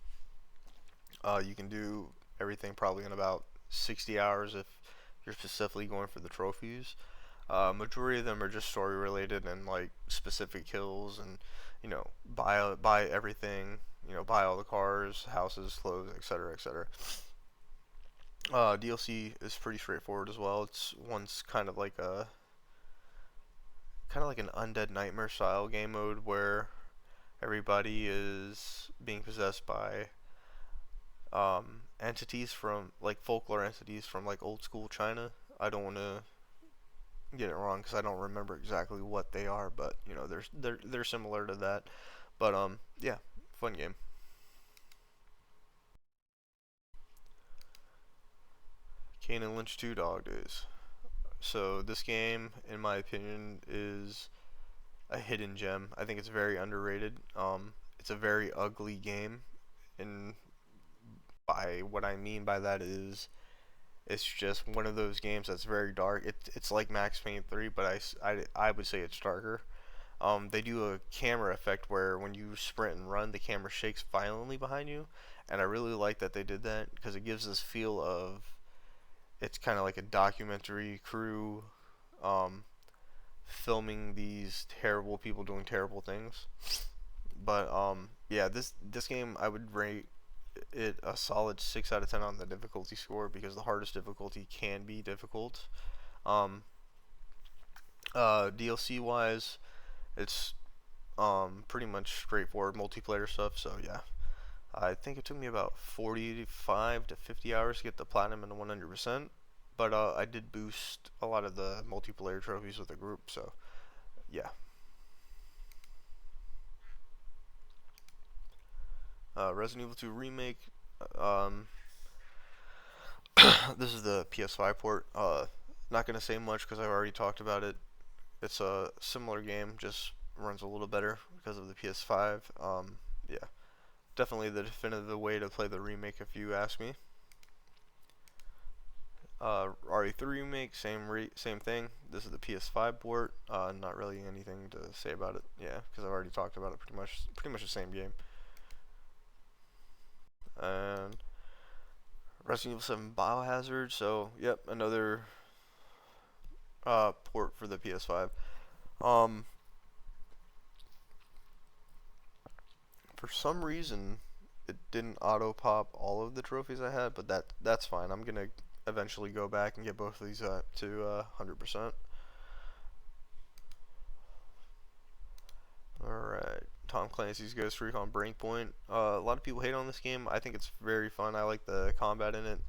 You can do everything probably in about 60 hours if you're specifically going for the trophies. Majority of them are just story related and like specific kills and buy everything. Buy all the cars, houses, clothes, etc., etc. DLC is pretty straightforward as well. It's one's kind of like an undead nightmare style game mode where everybody is being possessed by entities from like folklore entities from like old school China. I don't want to get it wrong because I don't remember exactly what they are, but they're similar to that. But yeah, fun game. Kane and Lynch 2 Dog Days. So this game, in my opinion, is a hidden gem. I think it's very underrated. It's a very ugly game, and by what I mean by that is it's just one of those games that's very dark. It's like Max Payne 3, but I would say it's darker. They do a camera effect where when you sprint and run, the camera shakes violently behind you, and I really like that they did that because it gives this feel of it's kind of like a documentary crew um, filming these terrible people doing terrible things. But yeah, this game I would rate it a solid 6 out of 10 on the difficulty score because the hardest difficulty can be difficult. Um, DLC wise, it's pretty much straightforward multiplayer stuff. So yeah, I think it took me about 45 to 50 hours to get the platinum and 100%. But I did boost a lot of the multiplayer trophies with the group. So yeah. Resident Evil 2 remake. Um, this is the PS5 port. Not gonna say much because I've already talked about it. It's a similar game, just runs a little better because of the PS5. Yeah, definitely the definitive way to play the remake if you ask me. RE3 remake, same thing. This is the PS5 port. Not really anything to say about it. Yeah, because I've already talked about it pretty much the same game. And Resident Evil 7 Biohazard. So yep, another port for the PS5. Um, for some reason, it didn't auto pop all of the trophies I had, but that's fine. I'm gonna eventually go back and get both of these to 100%. Alright, Tom Clancy's Ghost Recon Breakpoint. A lot of people hate on this game. I think it's very fun. I like the combat in it.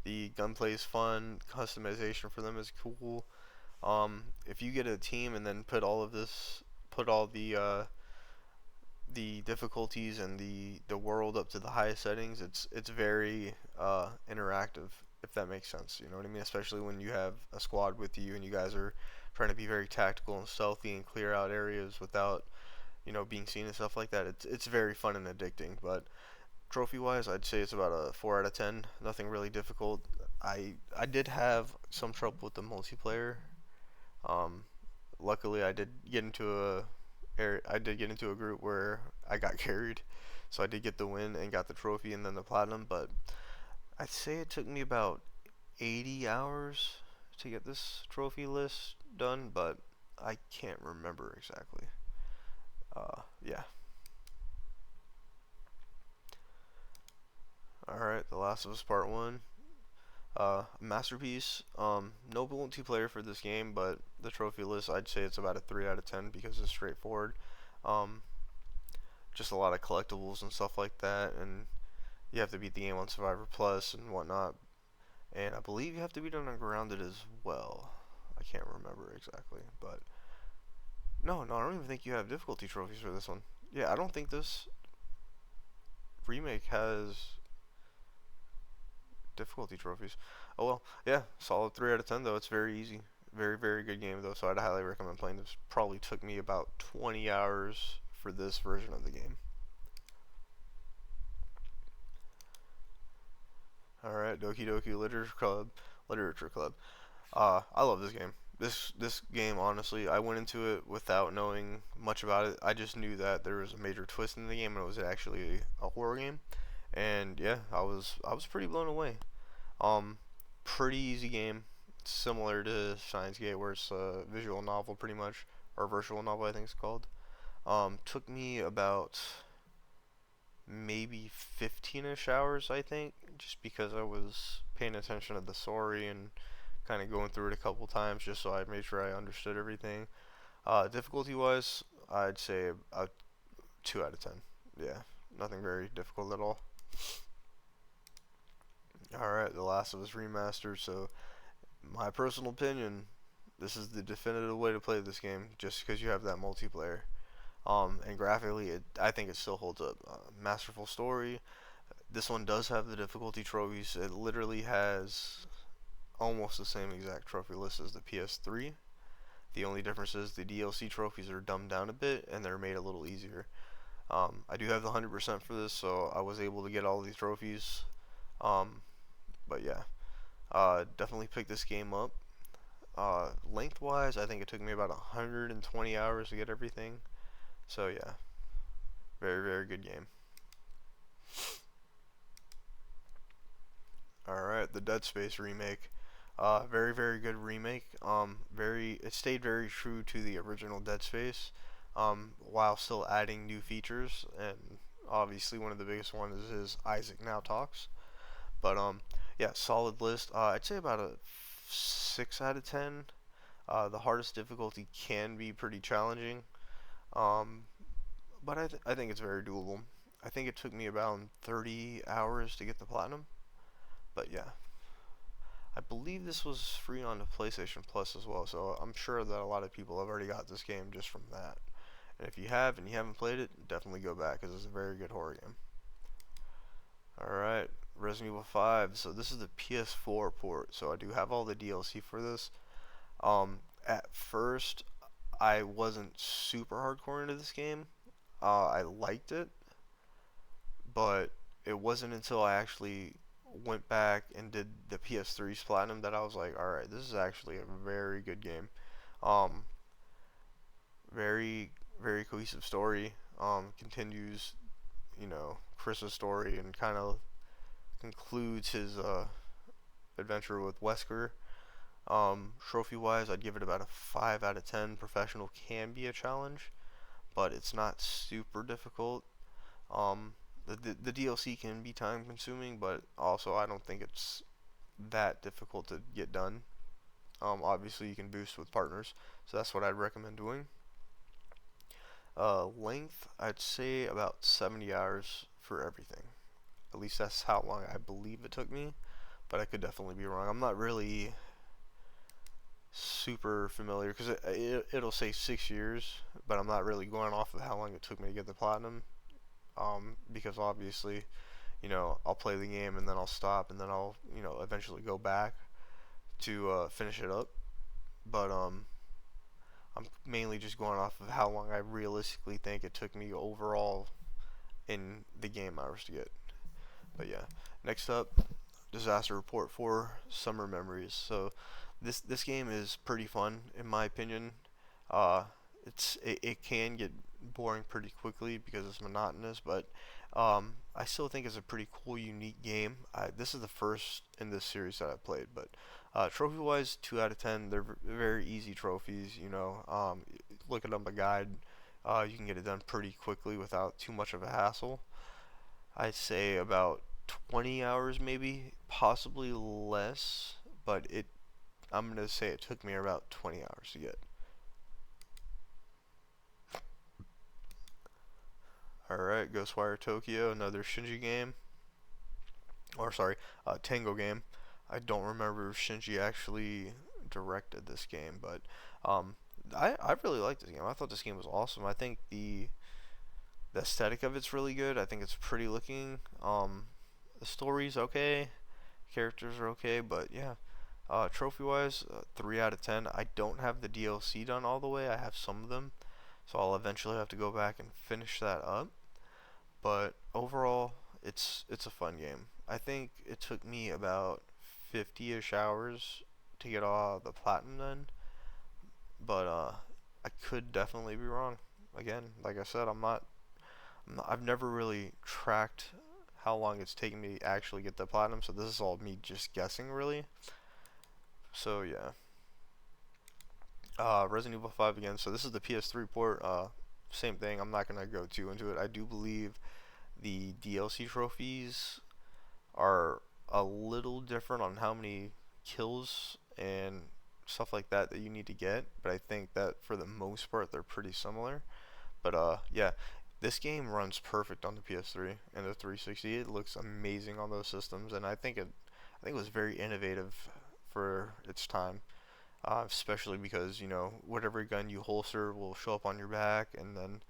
The gunplay is fun. Customization for them is cool. If you get a team and then put all the difficulties and the world up to the highest settings, it's very interactive. if that makes sense. You know what I mean? Especially when you have a squad with you and you guys are trying to be very tactical and stealthy and clear out areas without, being seen and stuff like that. It's very fun and addicting. But trophy wise, I'd say it's about a 4 out of 10. Nothing really difficult. I did have some trouble with the multiplayer. Um, Luckily, I did get into a group where I got carried, so I did get the win and got the trophy and then the platinum. But I'd say it took me about 80 hours to get this trophy list done, but I can't remember exactly. Yeah. All right, The Last of Us Part One. Masterpiece. No multiplayer for this game, but the trophy list, I'd say it's about a 3 out of 10 because it's straightforward. Um, just a lot of collectibles and stuff like that, and you have to beat the game on Survivor Plus and whatnot. And I believe you have to beat it on Grounded as well. I can't remember exactly, but no, I don't even think you have difficulty trophies for this one. Yeah, I don't think this remake has difficulty trophies. Oh well, yeah, solid 3 out of 10 though. It's very easy. Very, very good game though, so I'd highly recommend playing this. Probably took me about 20 hours for this version of the game. Alright, Doki Doki Literature Club. Literature Club. I love this game. This game, honestly, I went into it without knowing much about it. I just knew that there was a major twist in the game, and it was actually a horror game. And yeah, I was pretty blown away. Um, Pretty easy game, similar to Steins Gate, where it's a visual novel, pretty much, or virtual novel, I think it's called. Took me about maybe 15ish hours, I think, just because I was paying attention to the story and kind of going through it a couple times just so I made sure I understood everything. Difficulty wise, I'd say a 2 out of 10. Yeah, nothing very difficult at all. Alright, The Last of Us Remastered. So, my personal opinion, this is the definitive way to play this game just because you have that multiplayer. And graphically, I think it still holds up. Masterful story. This one does have the difficulty trophies. It literally has almost the same exact trophy list as the PS3. The only difference is the DLC trophies are dumbed down a bit and they're made a little easier. I do have the 100% for this, so I was able to get all these trophies. Um, but yeah, definitely pick this game up. Lengthwise, I think it took me about 120 hours to get everything. So yeah, very, very good game. Alright, the Dead Space remake. Very, very good remake. It stayed very true to the original Dead Space, while still adding new features. And obviously, one of the biggest ones is Isaac Now Talks. But yeah, solid list. I'd say about a 6 out of 10. The hardest difficulty can be pretty challenging, um, but I think it's very doable. I think it took me about 30 hours to get the platinum. But yeah, I believe this was free on the PlayStation Plus as well, so I'm sure that a lot of people have already got this game just from that. And if you have and you haven't played it, definitely go back because it's a very good horror game. Alright, Resident Evil 5. So this is the PS4 port, so I do have all the DLC for this. At first, I wasn't super hardcore into this game. I liked it, but it wasn't until I actually went back and did the PS3's Platinum that I was like, alright, this is actually a very good game. Um, very, very cohesive story. Continues, Chris's story and kind of concludes his adventure with Wesker. Trophy wise, I'd give it about a 5 out of 10. Professional can be a challenge, but it's not super difficult. Um, the DLC can be time consuming, but also I don't think it's that difficult to get done. Obviously, you can boost with partners, so that's what I'd recommend doing. Length, I'd say about 70 hours for everything. At least that's how long I believe it took me, but I could definitely be wrong. I'm not really super familiar because it'll say 6 years, but I'm not really going off of how long it took me to get the platinum. Because obviously, I'll play the game and then I'll stop and then I'll eventually go back to finish it up. But I'm mainly just going off of how long I realistically think it took me overall in the game hours to get. But yeah, next up, disaster report for summer memories. So this game is pretty fun in my opinion. Uh, it can get boring pretty quickly because it's monotonous, but I still think it's a pretty cool, unique game. This is the first in this series that I played, but trophy-wise, 2 out of 10. They're very easy trophies. Looking up a guide, you can get it done pretty quickly without too much of a hassle. I'd say about 20 hours, maybe, possibly less, but I'm gonna say it took me about 20 hours to get. Alright, Ghostwire Tokyo, another Shinji game. Or, sorry, Tango game. I don't remember if Shinji actually directed this game, but um, I really liked this game. I thought this game was awesome. I think the aesthetic of it's really good. I think it's pretty looking. The story's okay. Characters are okay, but yeah. Trophy wise, 3 out of 10. I don't have the DLC done all the way. I have some of them, so I'll eventually have to go back and finish that up. But overall, it's a fun game. I think it took me about 50-ish hours to get all the platinum done, but I could definitely be wrong. Again, like I said, I've never really tracked how long it's taken me to actually get the platinum, so this is all me just guessing really. So yeah. Resident Evil 5 again. So this is the PS3 port. Same thing. I'm not gonna go too into it. I do believe the DLC trophies are a little different on how many kills and stuff like that that you need to get, but I think that for the most part they're pretty similar. But yeah, this game runs perfect on the PS3 and the 360. It looks amazing on those systems, and I think it was very innovative for its time. Especially because whatever gun you holster will show up on your back, and then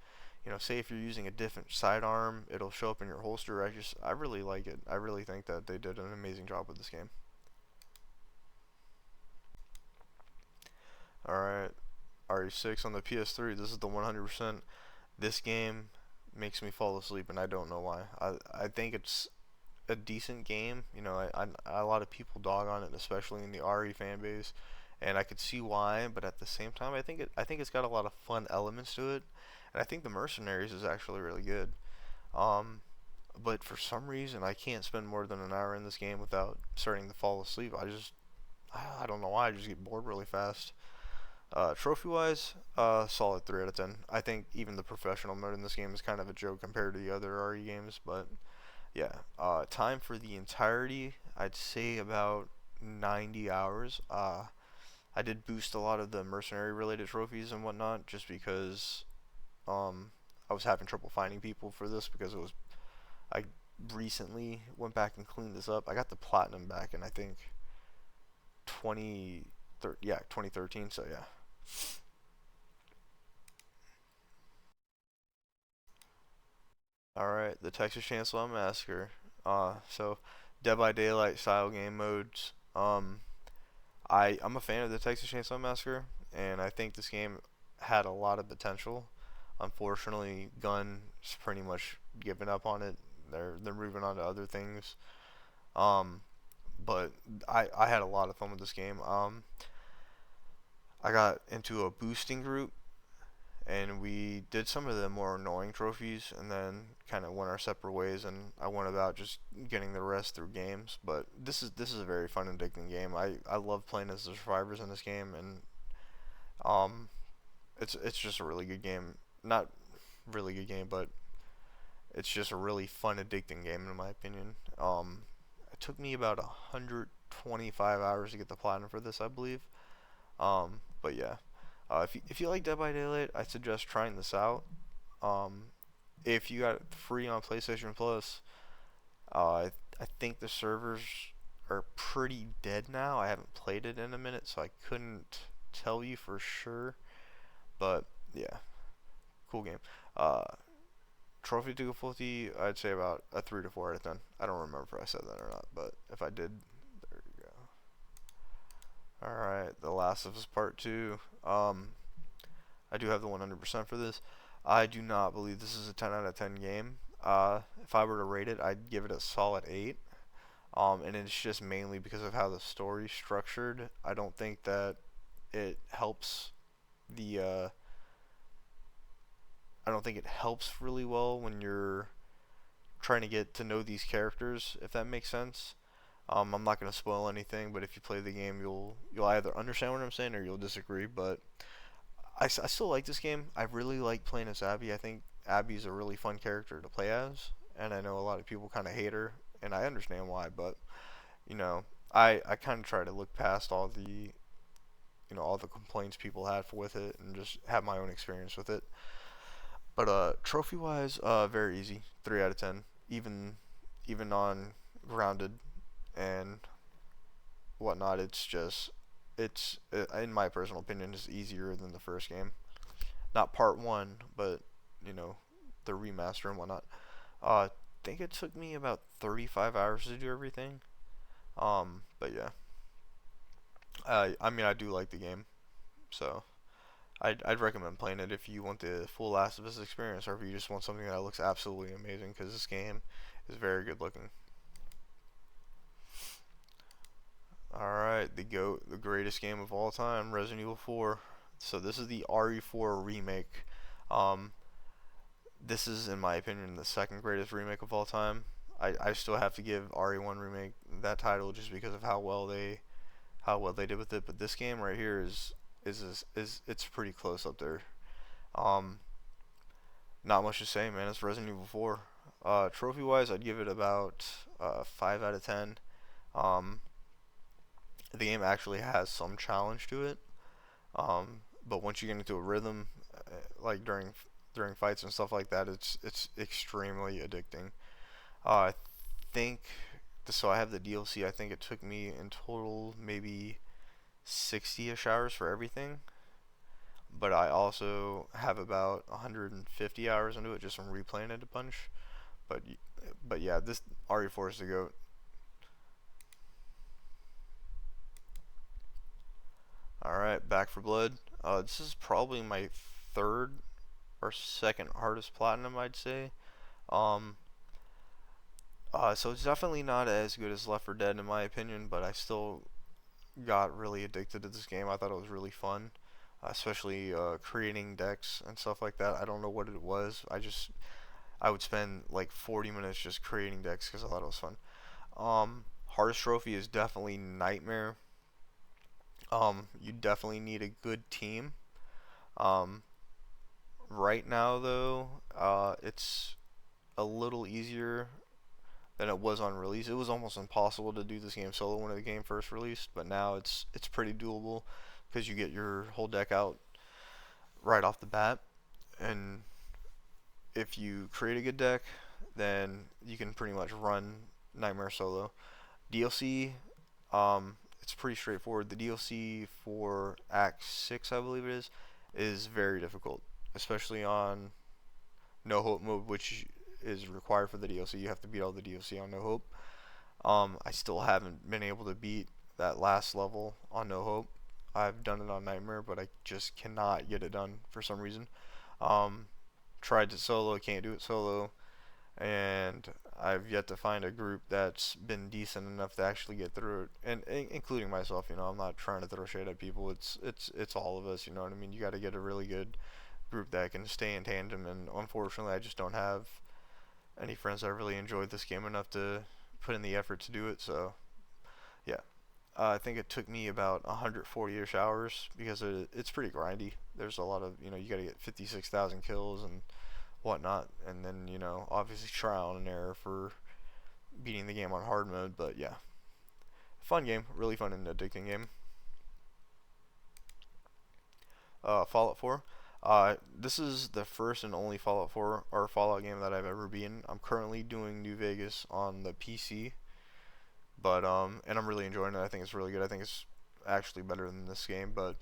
say if you're using a different sidearm, it'll show up in your holster. I really like it. I really think that they did an amazing job with this game. All right, RE6 on the PS3. This is the 100%. This game makes me fall asleep, and I don't know why. I think it's a decent game. A lot of people dog on it, especially in the RE fan base, and I could see why. But at the same time, I think it's got a lot of fun elements to it, and I think the Mercenaries is actually really good. Um, but for some reason, I can't spend more than an hour in this game without starting to fall asleep. I don't know why. I just get bored really fast. Trophy wise, solid 3 out of 10. I think even the professional mode in this game is kind of a joke compared to the other RE games, but yeah, time for the entirety, I'd say about 90 hours. I did boost a lot of the mercenary related trophies and whatnot just because um, I was having trouble finding people for this because I recently went back and cleaned this up. I got the platinum back in I think 2013, so yeah. Alright, the Texas Chainsaw Massacre. So Dead by Daylight style game modes. I'm a fan of the Texas Chainsaw Massacre, and I think this game had a lot of potential. Unfortunately, Gun's pretty much given up on it. They're moving on to other things. Um, but I had a lot of fun with this game. I got into a boosting group, and we did some of the more annoying trophies, and then kind of went our separate ways. And I went about just getting the rest through games. But this is a very fun and addicting game. I love playing as the survivors in this game, and um, it's just a really good game. Not really good game, but it's just a really fun, addicting game in my opinion. It took me about 125 hours to get the platinum for this, I believe. But yeah, if you like Dead by Daylight, I suggest trying this out. Um, if you got it free on PlayStation Plus, I think the servers are pretty dead now. I haven't played it in a minute, so I couldn't tell you for sure. But yeah, cool game. Uh, Trophy difficulty, I'd say about a 3 to 4 out of 10. I don't remember if I said that or not, but if I did, there you go. Alright, The Last of Us Part 2. I do have the 100% for this. I do not believe this is a 10 out of 10 game. If I were to rate it, I'd give it a solid 8. And it's just mainly because of how the story's structured. I don't think that it helps the I don't think it helps really well when you're trying to get to know these characters, if that makes sense. I'm not gonna spoil anything, but if you play the game, you'll either understand what I'm saying or you'll disagree. But I still like this game. I really like playing as Abby. I think Abby's a really fun character to play as, and I know a lot of people kind of hate her, and I understand why. But you know, I kind of try to look past all the all the complaints people had with it and just have my own experience with it. But trophy wise, very easy, 3 out of 10. Even on grounded and whatnot, it's in my personal opinion, is easier than the first game. Not part one, but you know the remaster and whatnot. I think it took me about 35 hours to do everything. But yeah, I mean I do like the game, so I'd recommend playing it if you want the full Last of Us experience, or if you just want something that looks absolutely amazing, because this game is very good looking. Alright, the GOAT, the greatest game of all time, Resident Evil 4. So this is the RE4 remake. Um, this is, in my opinion, the second greatest remake of all time. I still have to give RE1 remake that title just because of how well they did with it. But this game right here is it's pretty close up there. Um, Not much to say, man. It's Resident Evil 4. Trophy wise, I'd give it about 5 out of 10. Um, the game actually has some challenge to it. But once you get into a rhythm, like during fights and stuff like that, it's extremely addicting. I think so. I have the DLC. I think it took me in total maybe 60ish hours for everything. But I also have about 150 hours into it just from replaying it a bunch. But but yeah, this RE4 is the goat. All right, Back for Blood. This is probably my third or second hardest platinum, I'd say. Um, so it's definitely not as good as Left 4 Dead in my opinion, but I still got really addicted to this game. I thought it was really fun, especially creating decks and stuff like that. I don't know what it was. I would spend like 40 minutes just creating decks because I thought it was fun. Hardest trophy is definitely Nightmare. You definitely need a good team. Um, right now though, it's a little easier than it was on release. It was almost impossible to do this game solo when the game first released, but now it's pretty doable because you get your whole deck out right off the bat, and if you create a good deck, then you can pretty much run Nightmare solo. DLC, it's pretty straightforward. The DLC for Act 6, I believe it is very difficult, especially on No Hope mode, which is required for the DLC. You have to beat all the DLC on No Hope. I still haven't been able to beat that last level on No Hope. I've done it on Nightmare, but I just cannot get it done for some reason. Um, Tried to solo, can't do it solo, and I've yet to find a group that's been decent enough to actually get through it, and including myself. I'm not trying to throw shade at people. It's all of us. You know what I mean? You got to get a really good group that can stay in tandem, and unfortunately, I just don't have any friends that really enjoyed this game enough to put in the effort to do it. So yeah, I think it took me about 140ish hours because it's pretty grindy. There's a lot of you got to get 56,000 kills and whatnot, and then obviously trial and error for beating the game on hard mode. But yeah, fun game, really fun and addicting game. Fallout 4. This is the first and only Fallout 4 or Fallout game that I've ever beaten. I'm currently doing New Vegas on the PC, but and I'm really enjoying it. I think it's really good. I think it's actually better than this game, but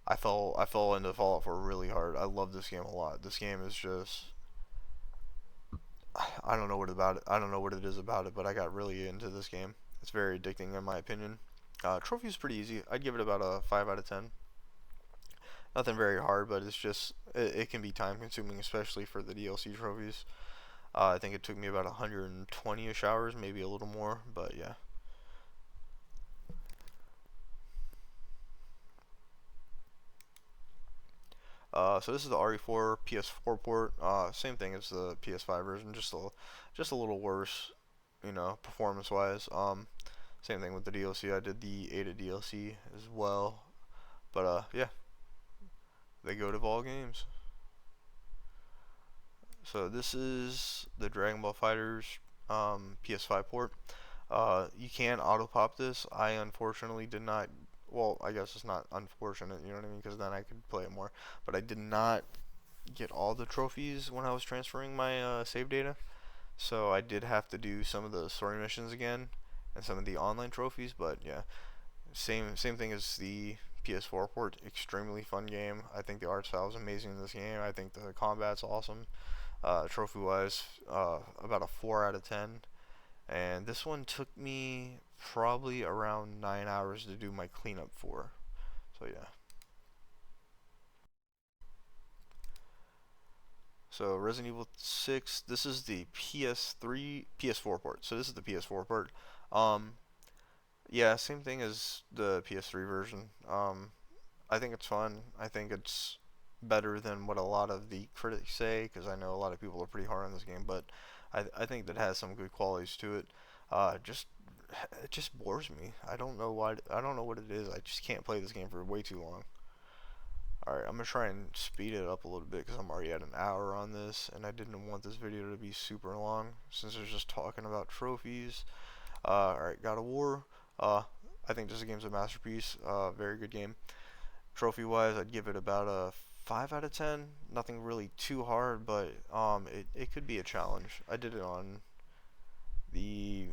I fell into Fallout 4 really hard. I love this game a lot. This game is just I don't know what about it. I don't know what it is about it, but I got really into this game. It's very addicting in my opinion. Trophy is pretty easy. I'd give it about a 5 out of 10. Nothing very hard, but it's just it can be time consuming, especially for the DLC trophies. I think it took me about 120ish hours, maybe a little more, but yeah. So this is the RE4 PS4 port. Same thing as the PS5 version, just a little worse, performance wise. Same thing with the DLC. I did the Ada DLC as well, but yeah, they go to all games. So this is the Dragon Ball Fighters PS5 port. You can auto pop this. I unfortunately did not. Well, I guess it's not unfortunate, you know what I mean? Because then I could play it more. But I did not get all the trophies when I was transferring my save data. So I did have to do some of the story missions again and some of the online trophies. But yeah, same thing as the PS4 port. Extremely fun game. I think the art style is amazing in this game. I think the combat's awesome. Trophy wise, about a 4 out of 10. And this one took me probably around 9 hours to do my cleanup for. So yeah. So Resident Evil 6. This is the PS3, PS4 port. So this is the PS4 port. Um, yeah, same thing as the PS3 version. I think it's fun. I think it's better than what a lot of the critics say, because I know a lot of people are pretty hard on this game, but I think that has some good qualities to it. Just it just bores me. I don't know why. I don't know what it is. I just can't play this game for way too long. All right, I'm gonna try and speed it up a little bit because I'm already at an hour on this, and I didn't want this video to be super long since it's just talking about trophies. All right, God of War. Uh, I think this game's a masterpiece. Very good game. Trophy wise, I'd give it about a 5 out of 10. Nothing really too hard, but it could be a challenge. I did it on the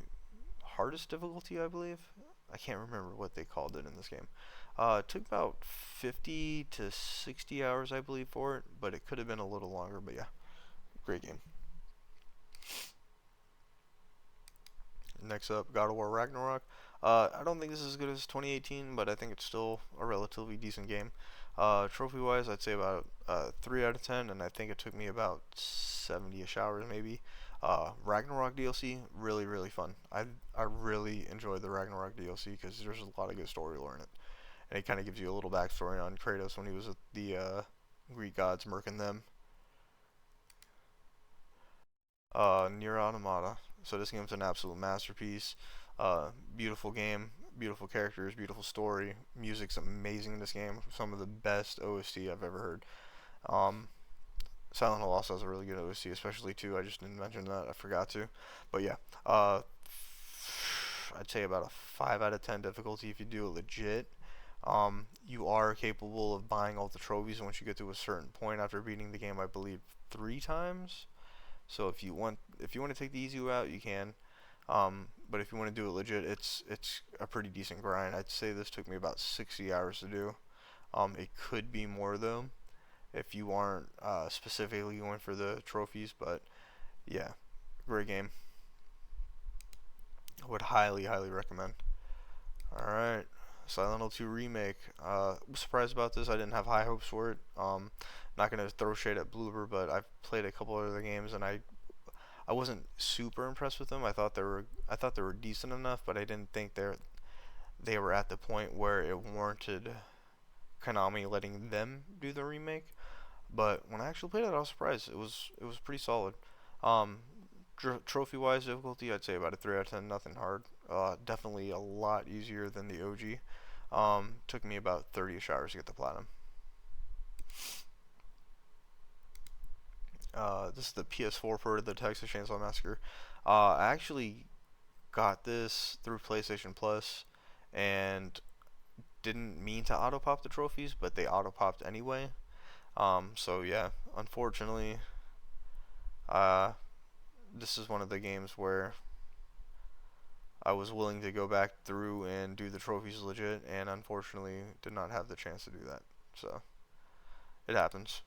hardest difficulty, I believe. I can't remember what they called it in this game. It took about 50 to 60 hours, I believe, for it, but it could have been a little longer. But yeah, great game. Next up, God of War Ragnarok. I don't think this is as good as 2018, but I think it's still a relatively decent game. Trophy wise, I'd say about 3 out of 10, and I think it took me about 70ish hours maybe. Ragnarok DLC, really, really fun. I really enjoyed the Ragnarok DLC because there's a lot of good story lore in it. And it kind of gives you a little backstory on Kratos when he was with the Greek gods murking them. Nier Automata. So this game's an absolute masterpiece. Beautiful game, beautiful characters, beautiful story. Music's amazing in this game. Some of the best OST I've ever heard. Um, Silent Hill also has a really good OST, especially too. I just didn't mention that. I forgot to. But yeah, I'd say about a 5 out of 10 difficulty if you do it legit. You are capable of buying all the trophies once you get to a certain point after beating the game, I believe, 3 times. So if you want to take the easy route, you can. But if you want to do it legit, it's a pretty decent grind. I'd say this took me about 60 hours to do. It could be more though if you aren't specifically going for the trophies. But yeah, great game. I would highly, highly recommend. All right, Silent Hill 2 remake. Was surprised about this. I didn't have high hopes for it. Not gonna throw shade at Bloober, but I've played a couple other games and I wasn't super impressed with them. I thought they were decent enough, but I didn't think they were at the point where it warranted Konami letting them do the remake. But when I actually played it, I was surprised. It was pretty solid. Um, Trophy wise difficulty, I'd say about a 3 out of 10. Nothing hard. Definitely a lot easier than the OG. Took me about 30ish hours to get the platinum. This is the PS4 for the Texas Chainsaw Massacre. I actually got this through PlayStation Plus and didn't mean to auto pop the trophies, but they auto popped anyway. So yeah, unfortunately, uh, this is one of the games where I was willing to go back through and do the trophies legit, and unfortunately did not have the chance to do that. So it happens.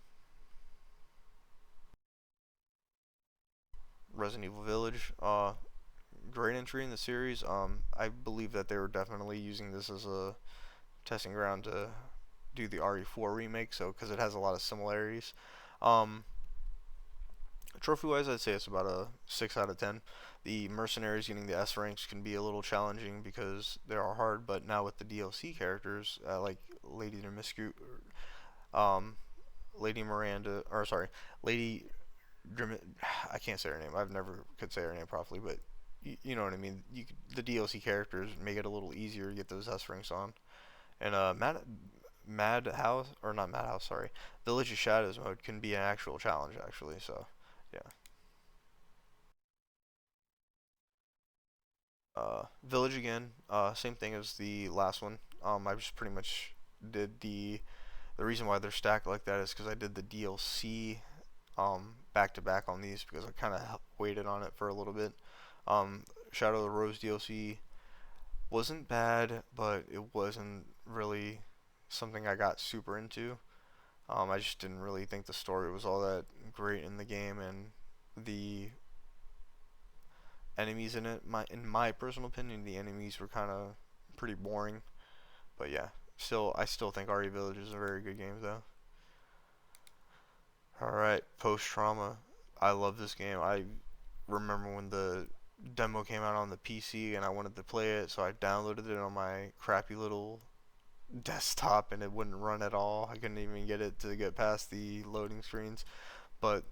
Resident Evil Village. Great entry in the series. I believe that they were definitely using this as a testing ground to do the RE4 remake, so because it has a lot of similarities. Um, Trophy wise, I'd say it's about a 6 out of 10. The mercenaries getting the S ranks can be a little challenging because they are hard, but now with the DLC characters like Lady Demiscu, um, Lady Miranda, or sorry, Lady I can't say her name. I've never could say her name properly, but you know what I mean. The DLC characters make it a little easier to get those S ranks on. And Mad House or not Mad House, sorry, Village of Shadows mode can be an actual challenge actually. So yeah, Village again. Same thing as the last one. I just pretty much did the reason why they're stacked like that is because I did the DLC back to back on these because I kind of waited on it for a little bit. Shadow of the Rose DLC wasn't bad, but it wasn't really something I got super into. I just didn't really think the story was all that great in the game, and the enemies in it, in my personal opinion, the enemies were kind of pretty boring. But yeah, I still think RE Village is a very good game though. All right, Post Trauma. I love this game. I remember when the demo came out on the PC and I wanted to play it, so I downloaded it on my crappy little desktop and it wouldn't run at all. I couldn't even get it to get past the loading screens. But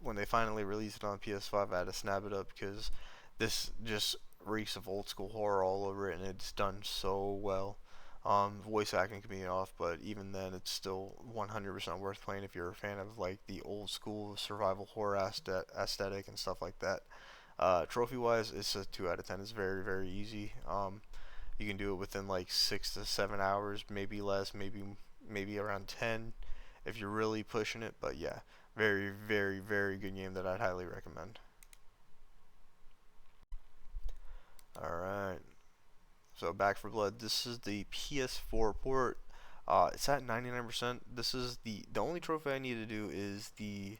when they finally released it on PS5, I had to snap it up because this just reeks of old school horror all over it, and it's done so well. Voice acting can be off, but even then, it's still 100% worth playing if you're a fan of like the old school survival horror aesthetic and stuff like that. Trophy wise, it's a 2 out of 10. It's very very easy. You can do it within like 6 to 7 hours, maybe less, maybe around 10 if you're really pushing it. But yeah, very very very good game that I'd highly recommend. All right. So Back for Blood. This is the PS4 port. It's at 99%. This is the only trophy I need to do is the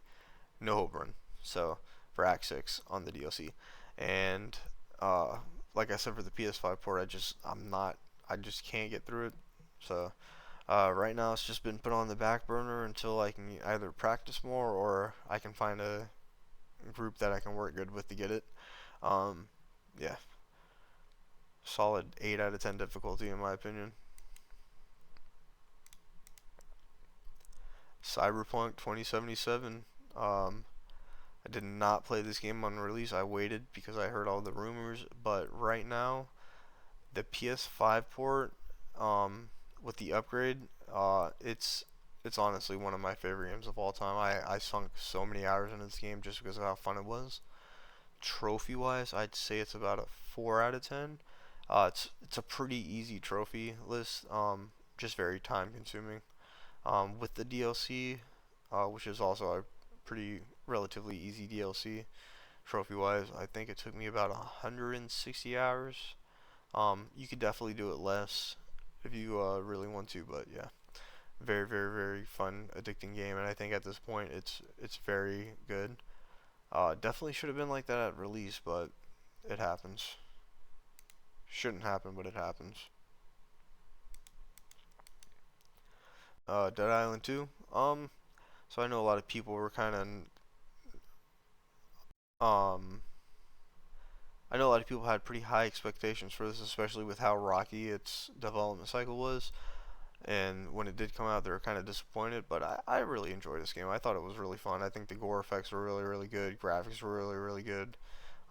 No Hope Run. So for Act 6 on the DLC, and uh, like I said for the PS5 port, I just can't get through it. So right now it's just been put on the back burner until I can either practice more or I can find a group that I can work good with to get it. Um, yeah, solid 8 out of 10 difficulty in my opinion. Cyberpunk 2077. I did not play this game on release. I waited because I heard all the rumors, but right now the PS5 port with the upgrade, it's honestly one of my favorite games of all time. I sunk so many hours into this game just because of how fun it was. Trophy wise, I'd say it's about a 4 out of 10. It's a pretty easy trophy list. Just very time consuming. With the DLC, which is also a pretty relatively easy DLC trophy wise, I think it took me about 160 hours. You could definitely do it less if you really want to, but yeah, very very very fun, addicting game, and I think at this point it's very good. Definitely should have been like that at release, but it happens. Shouldn't happen, but it happens. Dead Island 2. So I know a lot of people were kind of um I know a lot of people had pretty high expectations for this, especially with how rocky its development cycle was. And when it did come out, they were kind of disappointed. But I really enjoyed this game. I thought it was really fun. I think the gore effects were really, really good. Graphics were really, really good.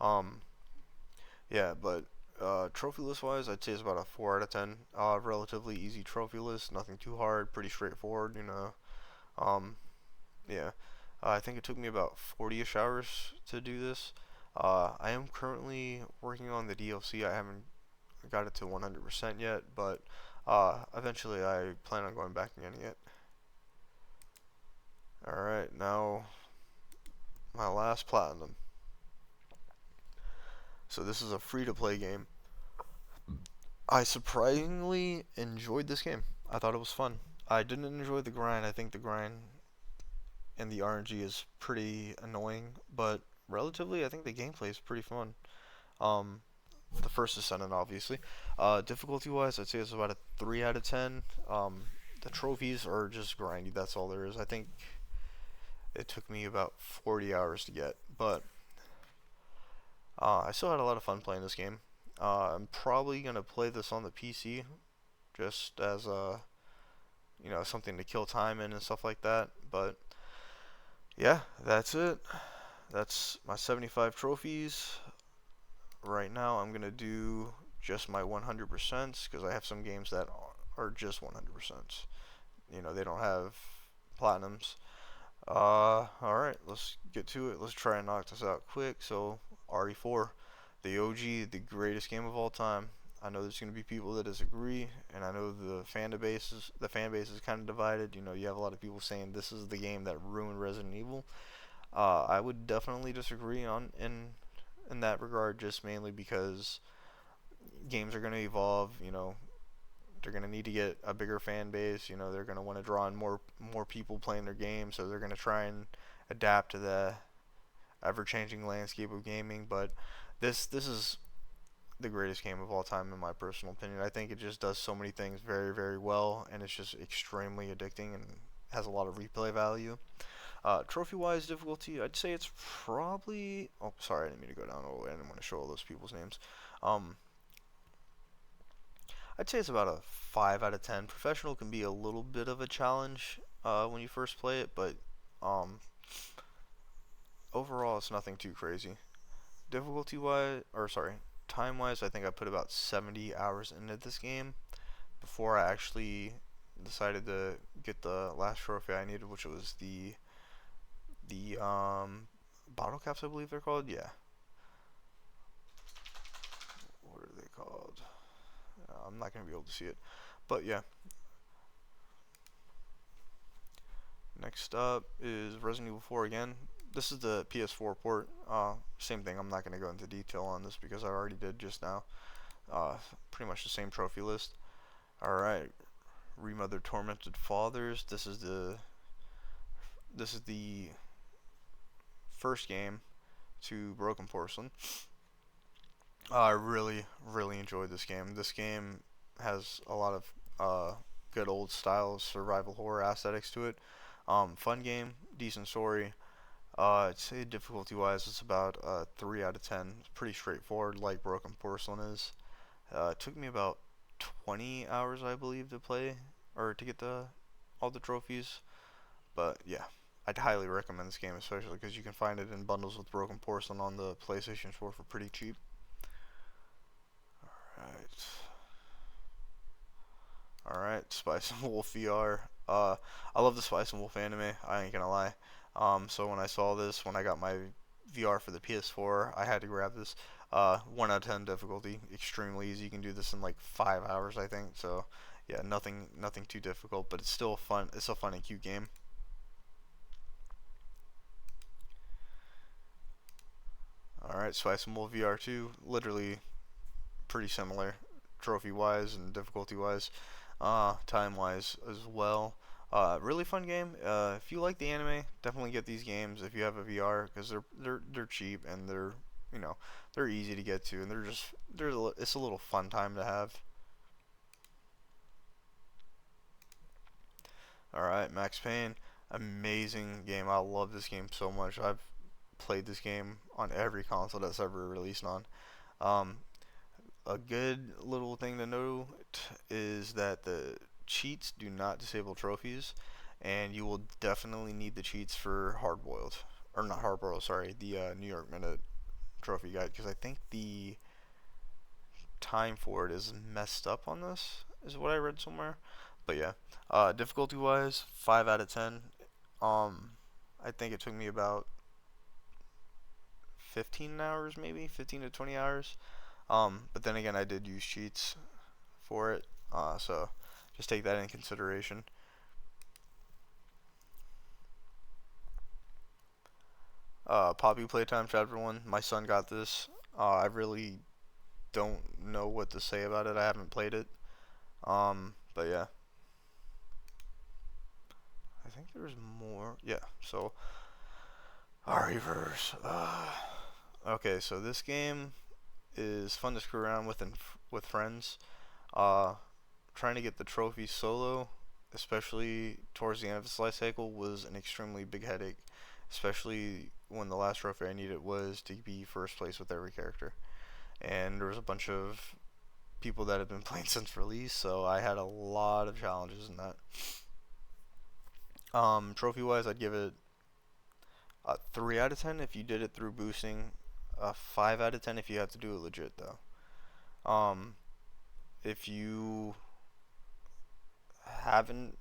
Um, yeah, but trophy list wise, I'd say it's about a 4 out of 10. Relatively easy trophy list. Nothing too hard. Pretty straightforward, you know. Um, yeah. I think it took me about 40-ish hours to do this. I am currently working on the DLC. I haven't got it to 100% yet, but eventually I plan on going back again yet. Alright, now my last platinum. So this is a free-to-play game. I surprisingly enjoyed this game. I thought it was fun. I didn't enjoy the grind. I think the grind and the RNG is pretty annoying, but relatively, I think the gameplay is pretty fun. Um, the first Ascendant, obviously. Difficulty wise, I'd say it's about a 3 out of 10. The trophies are just grindy, that's all there is. I think it took me about 40 hours to get, but I still had a lot of fun playing this game. I'm probably gonna play this on the PC just as something to kill time in and stuff like that. But yeah, that's it. That's my 75 trophies. Right now, I'm gonna do just my 100% because I have some games that are just 100%. They don't have platinums. Alright, let's get to it. Let's try and knock this out quick. So, RE4, the OG, the greatest game of all time. I know there's gonna be people that disagree, and I know the fan base is kind of divided. You have a lot of people saying this is the game that ruined Resident Evil. I would definitely disagree in that regard, just mainly because games are gonna evolve. They're gonna need to get a bigger fan base. They're gonna want to draw in more people playing their game, so they're gonna try and adapt to the ever-changing landscape of gaming. But this is the greatest game of all time in my personal opinion. I think it just does so many things very, very well, and it's just extremely addicting and has a lot of replay value. Trophy-wise difficulty, I'd say it's probably. Oh, sorry, I didn't mean to go down all the way. I didn't want to show all those people's names. Um, I'd say it's about a 5 out of 10. Professional can be a little bit of a challenge when you first play it, but um, overall it's nothing too crazy. Difficulty wise, or sorry, time wise, I think I put about 70 hours into this game before I actually decided to get the last trophy I needed, which was the bottle caps, I believe they're called. Yeah, what are they called? I'm not gonna be able to see it, but yeah. Next up is Resident Evil 4 again. This is the PS4 port. Same thing. I'm not gonna go into detail on this because I already did just now. Pretty much the same trophy list. All right, Remother Tormented Fathers. This is the first game to Broken Porcelain. I really, really enjoyed this game. This game has a lot of good old style survival horror aesthetics to it. Fun game, decent story. I'd say difficulty wise, it's about 3 out of 10. It's pretty straightforward, like Broken Porcelain is. It took me about 20 hours, I believe, to play or to get all the trophies. But yeah, I'd highly recommend this game, especially because you can find it in bundles with Broken Porcelain on the PlayStation 4 for pretty cheap. Alright. Alright, Spice and Wolf VR. I love the Spice and Wolf anime, I ain't gonna lie. So when I saw this, when I got my VR for the PS4, I had to grab this. 1 out of 10 difficulty, extremely easy. You can do this in like 5 hours, I think. So yeah, nothing too difficult, but it's still fun. It's a fun and cute game. Alright, Spice and Wolf VR 2, literally pretty similar, trophy wise and difficulty wise, time wise as well. Really fun game. If you like the anime, definitely get these games if you have a VR because they're cheap and you know they're easy to get to and it's a little fun time to have. All right, Max Payne, amazing game. I love this game so much. I've played this game on every console that's ever released on. Um, a good little thing to note is that the cheats do not disable trophies, and you will definitely need the cheats for hard boiled, or not hard boiled. Sorry, the New York Minute trophy guide, because I think the time for it is messed up on this, is what I read somewhere. But yeah, difficulty wise, 5 out of 10. Um, I think it took me about 15 hours, maybe 15 to 20 hours. But then again, I did use cheats for it, so just take that in consideration. Poppy Playtime Chapter 1. My son got this. I really don't know what to say about it. I haven't played it. But yeah. I think there's more. Yeah, so Reverse. Okay, so this game is fun to screw around with and with friends. Uh, Trying to get the trophy solo, especially towards the end of its life cycle, was an extremely big headache. Especially when the last trophy I needed was to be first place with every character, and there was a bunch of people that had been playing since release, so I had a lot of challenges in that. Trophy wise, I'd give it a 3 out of 10 if you did it through boosting, a 5 out of 10 if you had to do it legit though. Um, if you haven't,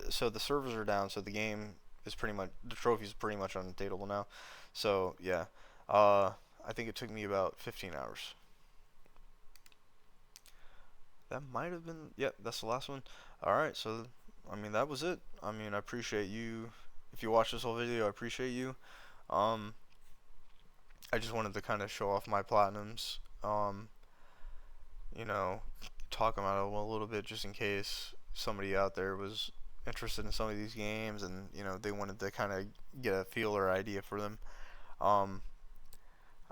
so the servers are down, so the game is pretty much, the trophy's pretty much unattainable now. So yeah, I think it took me about 15 hours. That might have been, yeah, that's the last one. All right, so I mean that was it. I mean I appreciate you. If you watch this whole video, I appreciate you. Um, I just wanted to kind of show off my platinums. You know, talk about it a little bit just in case somebody out there was interested in some of these games and they wanted to kind of get a feel or idea for them. Um,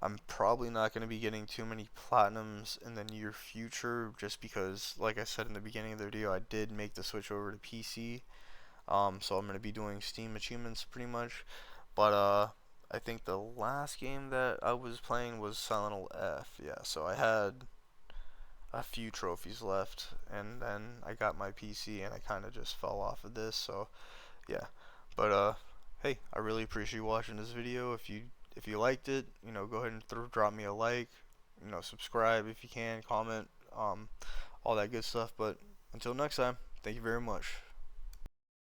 I'm probably not going to be getting too many platinums in the near future just because, like I said in the beginning of the video, I did make the switch over to PC. So I'm going to be doing Steam achievements pretty much. But I think the last game that I was playing was Silent Hill F. Yeah, so I had a few trophies left, and then I got my PC, and I kind of just fell off of this. So yeah, but hey, I really appreciate you watching this video. If you liked it, go ahead and drop me a like. Subscribe if you can, comment, all that good stuff. But until next time, thank you very much.